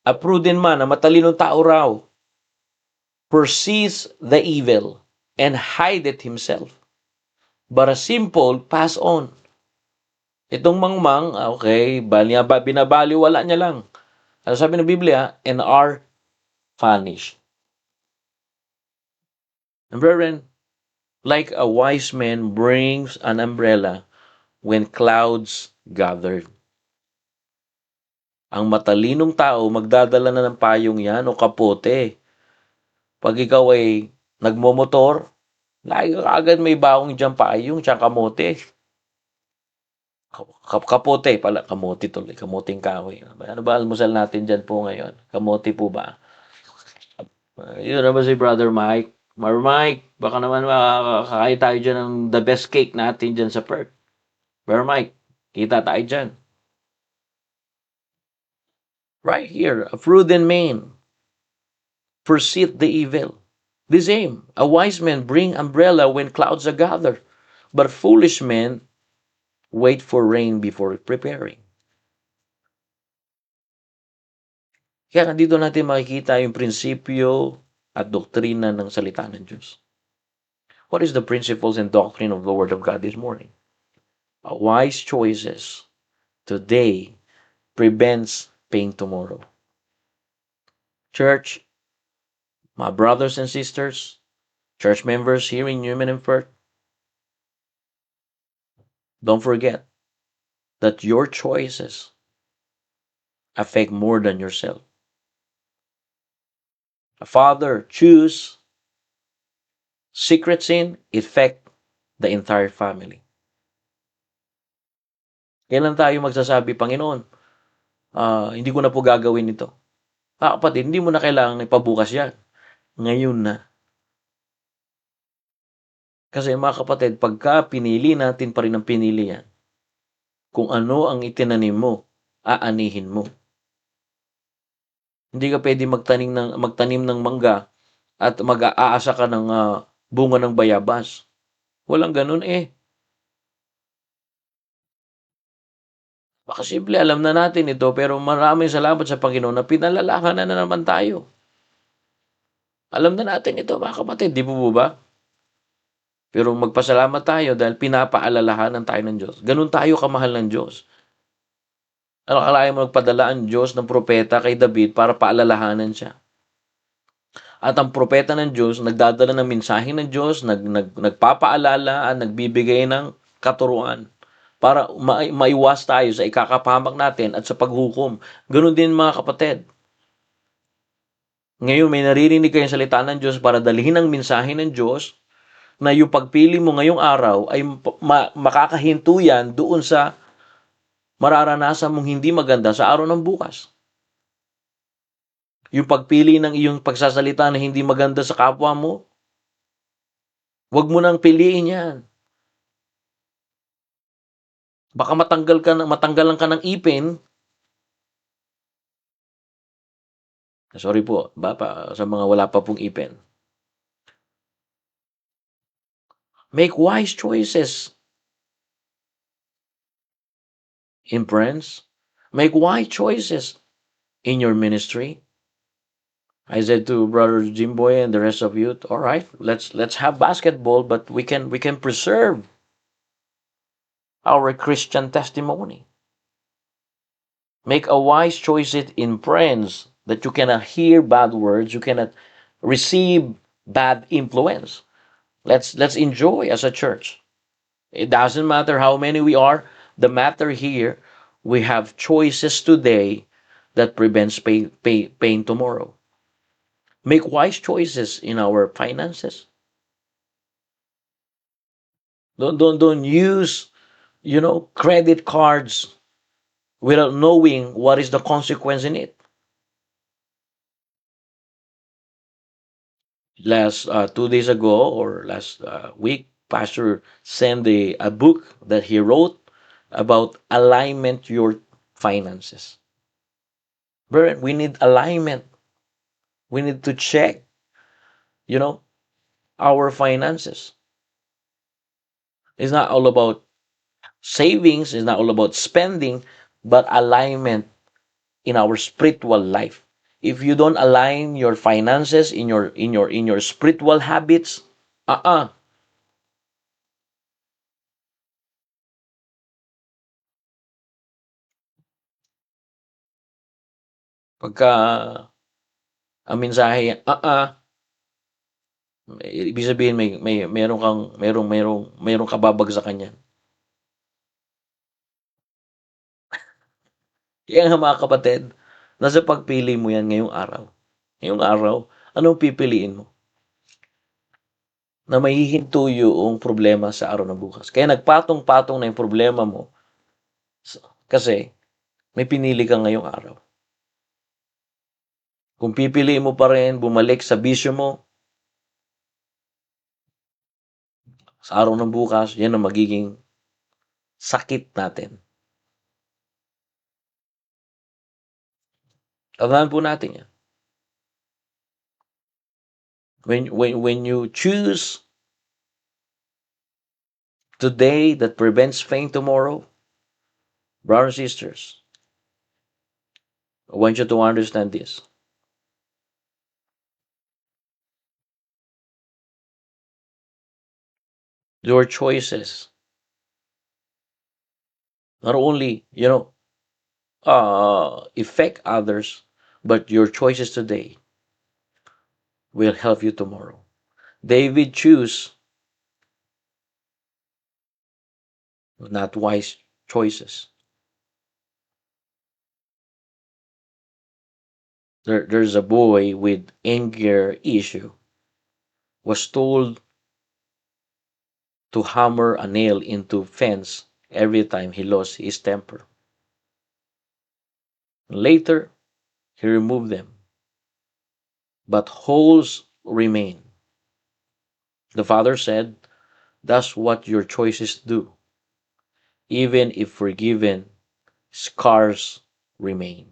a prudent man, a matalinong tao raw, foresees the evil and hideth himself, but a simple pass on. Itong mangmang, okay, binabaliwala niya lang. Ano sabi ng Biblia? And are vanished. And brethren, like a wise man brings an umbrella when clouds gathered. Ang matalinong tao, magdadala na ng payong yan o kapote. Pag ikaw ay nagmomotor, lagi ka agad may baong dyan payong, tsaka kamote. Kapote pala, kamote tuloy, kamuting kahoy. Ano ba almusal natin dyan po ngayon? Kamote po ba? Yun na ba si Brother Mike? Brother Mike, baka naman makakain tayo dyan ng the best cake natin dyan sa Perth. Brother Mike, kita tayo dyan. Right here, a prudent man foreseeth the evil. The same, a wise man bring umbrella when clouds are gathered, but foolish men wait for rain before preparing. Kaya dito natin makikita yung prinsipyo at doktrina ng salita ng Diyos. What is the principles and doctrine of the Word of God this morning? A wise choices today prevents pain tomorrow. Church, my brothers and sisters, church members here in Newman and Perth, don't forget that your choices affect more than yourself. A father choose secret sin, affect the entire family. Kailan tayo magsasabi, Panginoon, hindi ko na po gagawin ito. Kapatid, hindi mo na kailangan ipabukas yan. Ngayon na. Kasi mga kapatid, pagka pinili natin pa rin ang pinili yan, kung ano ang itinanim mo, aanihin mo. Hindi ka pwede magtanim ng mangga at mag-aasa ka ng bunga ng bayabas. Walang ganun eh. Baka simple, alam na natin ito, pero maraming salamat sa Panginoon na pinalalahanan na naman tayo. Alam na natin ito, mga kapatid, di po ba? Pero magpasalamat tayo dahil pinapaalalahanan tayo ng Diyos. Ganun tayo kamahal ng Diyos. Ano kalahin mo nagpadala ang Diyos ng propeta kay David para paalalahanan siya? At ang propeta ng Diyos, nagdadala ng mensahe ng Diyos, nagpapaalala at nagbibigay ng katuruan para maiwas tayo sa ikakapahamak natin at sa paghukom. Ganun din mga kapatid. Ngayon may naririnig kayong salita ng Diyos para dalhin ang mensahe ng Diyos na yung pagpili mo ngayong araw ay makakahinto yan doon sa mararanasan mong hindi maganda sa araw ng bukas. Yung pagpili ng iyong pagsasalita na hindi maganda sa kapwa mo, Huwag mo nang piliin yan. Baka matanggalan ka ng ipin. Sorry po, sa mga wala pa pong ipin. Make wise choices in friends. Make wise choices in your ministry. I said to Brother Jimboy and the rest of you, all right, let's have basketball, but we can preserve our Christian testimony. Make a wise choice in friends that you cannot hear bad words, you cannot receive bad influence. Let's enjoy as a church. It doesn't matter how many we are. The matter here, we have choices today that prevents pain tomorrow. Make wise choices in our finances. Don't use, credit cards without knowing what is the consequence in it. Last 2 days ago or last week, Pastor sent a book that he wrote about alignment your finances. Brethren, we need alignment. We need to check, our finances. It's not all about savings, it's not all about spending, but alignment in our spiritual life. If you don't align your finances in your spiritual habits, pagka ang mensahe, ibig sabihin merong kababagsakan yan. Kaya nga mga kapatid, nasa pagpili mo yan ngayong araw. Ngayong araw, anong pipiliin mo? Na mahihinto yung problema sa araw na bukas. Kaya nagpatong-patong na yung problema mo kasi may pinili ka ngayong araw. Kung pipiliin mo pa rin bumalik sa bisyo mo, sa araw ng bukas, yan ang magiging sakit natin. Tandaan po natin yan. When you choose today that prevents pain tomorrow, brothers and sisters, I want you to understand this. Your choices not only, affect others, but your choices today will help you tomorrow. David chose not wise choices. There's a boy with anger issue was told to hammer a nail into fence every time he lost his temper. Later, he removed them, but holes remain. The father said, that's what your choices do. Even if forgiven, scars remain.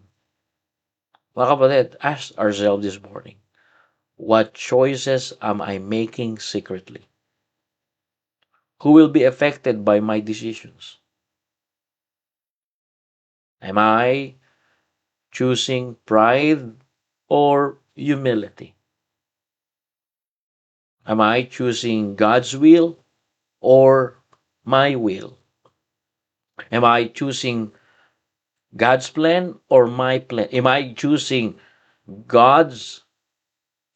Mga kapatid, ask ourselves this morning, what choices am I making secretly? Who will be affected by my decisions? Am I choosing pride or humility? Am I choosing God's will or my will? Am I choosing God's plan or my plan? Am I choosing God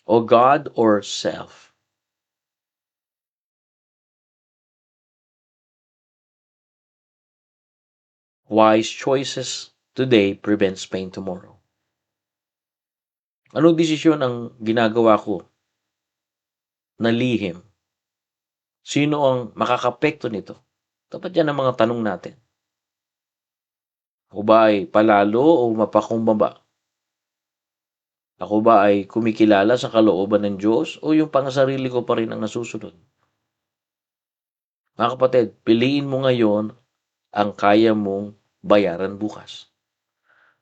or self? Wise choices today prevents pain tomorrow. Anong desisyon ang ginagawa ko na lihim? Sino ang makakapekto nito? Dapat yan ang mga tanong natin. Ako ba ay palalo o mapakumbaba? Ako ba ay kumikilala sa kalooban ng Diyos o yung pangsarili ko pa rin ang nasusunod? Mga kapatid, piliin mo ngayon ang kaya mong bayaran bukas.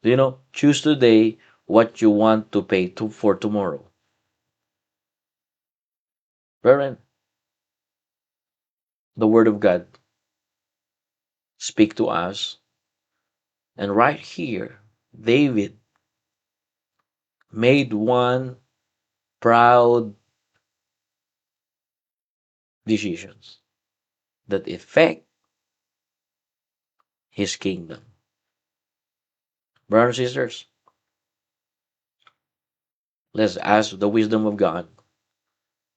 Do you know, choose today what you want to pay for tomorrow. Parent, the Word of God speak to us. And right here, David made one proud decisions that affect his kingdom. Brothers and sisters, let's ask the wisdom of God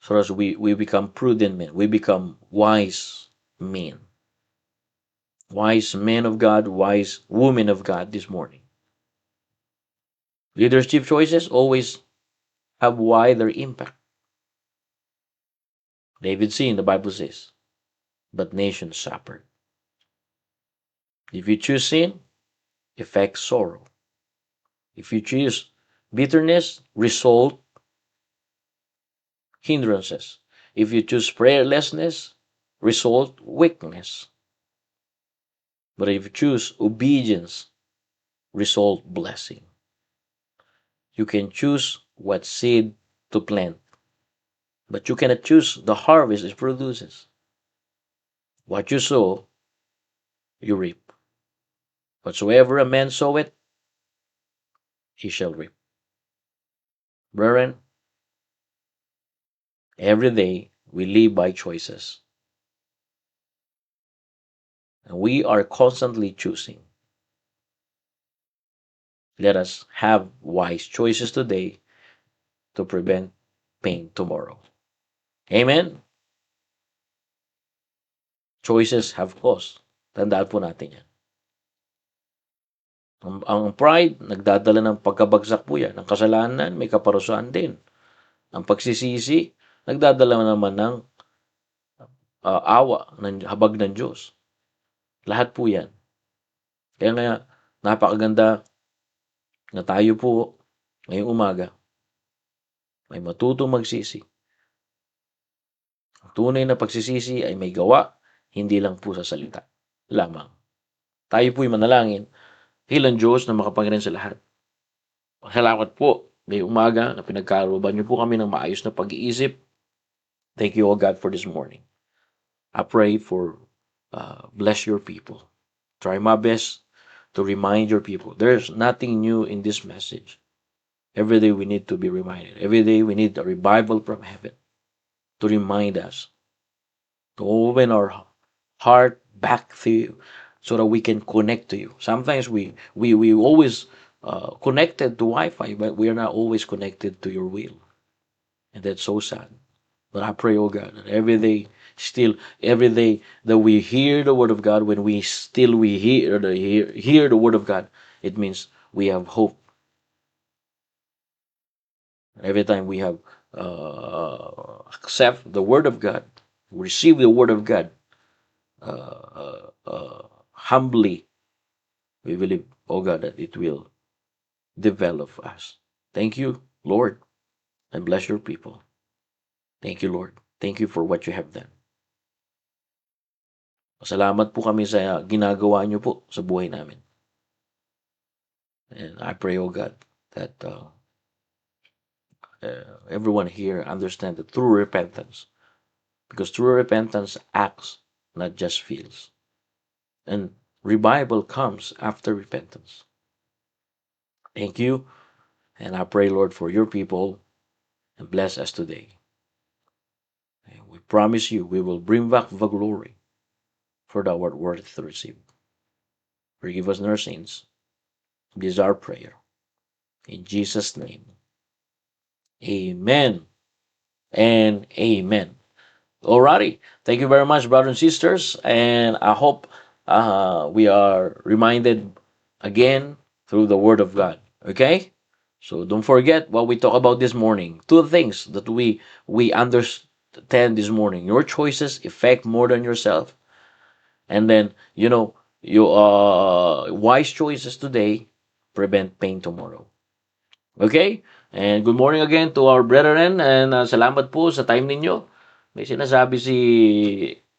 so as we become prudent men. We become wise men. Wise men of God, wise women of God this morning. Leadership choices always have wider impact. David sinned, the Bible says, but nations suffered. If you choose sin, affect sorrow. If you choose bitterness, result hindrances. If you choose prayerlessness, result weakness. But if you choose obedience, result blessing. You can choose what seed to plant, but you cannot choose the harvest it produces. What you sow, you reap. Whatsoever a man soweth, he shall reap. Brethren, every day we live by choices. And we are constantly choosing. Let us have wise choices today to prevent pain tomorrow. Amen? Choices have cost. Tandaan po natin yan. Ang pride, nagdadala ng pagkabagsak po yan. Ang kasalanan, may kaparusahan din. Ang pagsisisi, nagdadala naman ng awa, ng habag ng Diyos. Lahat po yan. Kaya nga, napakaganda na tayo po ngayong umaga may matutong magsisi. Ang tunay na pagsisisi ay may gawa, hindi lang po sa salita lamang. Tayo po'y manalangin, hilang Diyos na makapangyarihan sa lahat. Salamat po, may umaga na pinagkaroban niyo po kami ng maayos na pag-iisip. Thank you, O God, for this morning. I pray for bless your people. Try my best to remind your people. There's nothing new in this message. Every day we need to be reminded. Every day we need a revival from heaven to remind us, to open our heart back to you so that we can connect to you. Sometimes we always connected to Wi-Fi, but we are not always connected to your will. And that's so sad. But I pray, oh God, that every day that we hear the word of God, when we hear the word of God, it means we have hope. Every time we have accept the word of God, receive the word of God humbly, we believe, oh God, that it will develop us. Thank you, Lord, and bless your people. Thank you, Lord. Thank you for what you have done. Salamat po kami sa ginagawa niyo po sa buhay namin. And I pray, oh God, that everyone here understand the true repentance. Because true repentance acts, not just feels. And revival comes after repentance. Thank you. And I pray, Lord, for your people and bless us today. And we promise you we will bring back the glory for thou art worthy to receive. Forgive us our sins. This is our prayer. In Jesus' name. Amen and amen. Alrighty. Thank you very much, brothers and sisters. And I hope we are reminded again through the Word of God. Okay? So don't forget what we talked about this morning. Two things that we understand this morning. Your choices affect more than yourself. And then, your wise choices today prevent pain tomorrow. Okay? And good morning again to our brethren. And salamat po sa time ninyo. May sinasabi si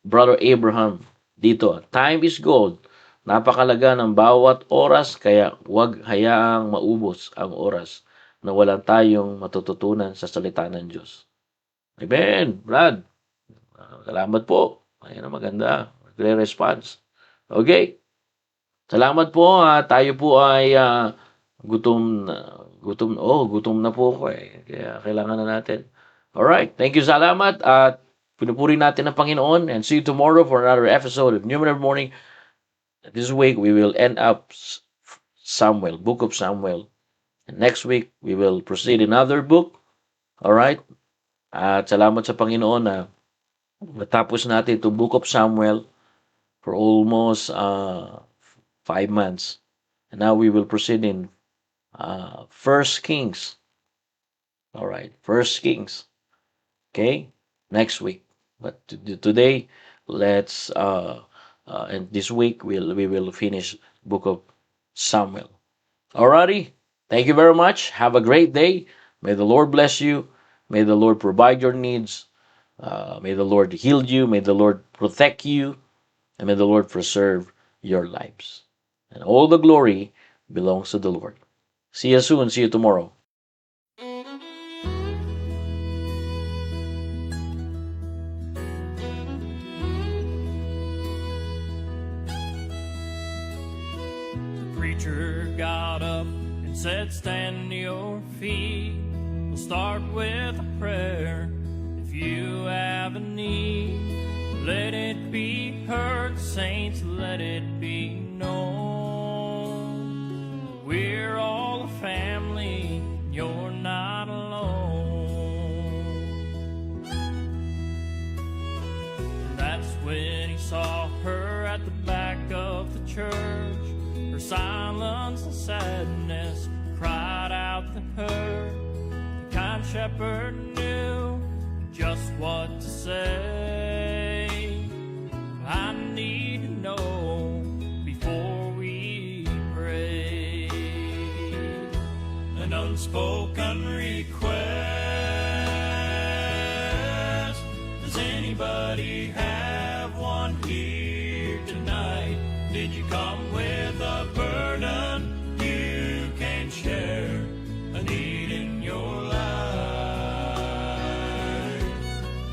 Brother Abraham dito. Time is gold. Napakalaga ng bawat oras, kaya huwag hayaang maubos ang oras na walang tayong matututunan sa salita ng Diyos. Amen, Brad. Salamat po. Ayan na, maganda. Clear response. Okay. Salamat po. Tayo po ay gutom na. Gutom na po ako eh. Kaya kailangan na natin. Alright. Thank you. Salamat. At pinupuri natin ang Panginoon. And see you tomorrow for another episode of New Every Morning. This week, we will end up Samuel, Book of Samuel. And next week, we will proceed another book. Alright? At salamat sa Panginoon na matapos natin itong Book of Samuel for almost 5 months. And now we will proceed in First Kings. Alright, First Kings. Okay? Next week. But today, let's and this week we will finish Book of Samuel. Alrighty. Thank you very much. Have a great day. May the Lord bless you. May the Lord provide your needs. May the Lord heal you. May the Lord protect you. And may the Lord preserve your lives. And all the glory belongs to the Lord. See you soon. See you tomorrow. Preacher got up and said, stand to your feet. We'll start with a prayer. If you have a need, let it be heard, saints, let it be known. We're all a family, you're not alone. And that's when he saw her at the back of the church. Her silence and sadness cried out to her. The kind shepherd knew just what to say. I need to know before we pray. An unspoken request. Does anybody have one here tonight? Did you come with a burden you can share? A need in your life?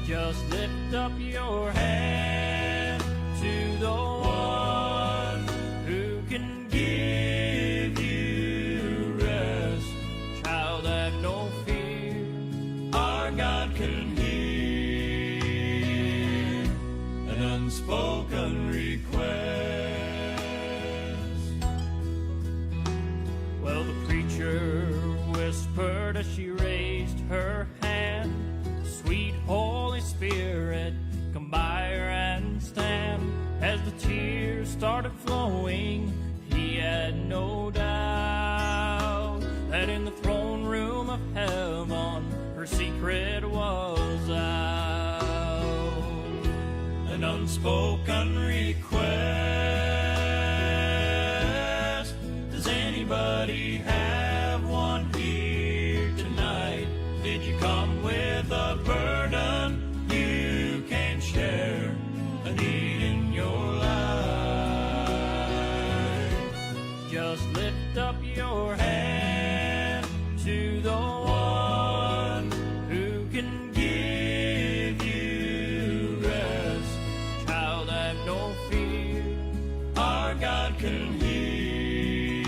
Just lift up your hand to the one who can give you rest. Child, have no fear. Our God can hear an unspoken request. Well, the preacher whispered as she raised her hand, sweet Holy Spirit, come by her and stand. As the tears started flowing, he had no doubt that in the throne room of heaven, her secret was out. An unspoken request. Does anybody have one here tonight? Did you come with a burden you can share? A need in your life? Just lift up your hand to the one who can give you rest. Child, have no fear. Our God can hear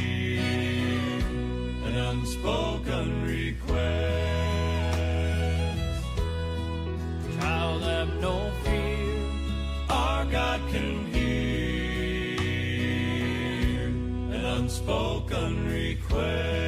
an unspoken request. Child, have no fear. Our God can hear an unspoken request.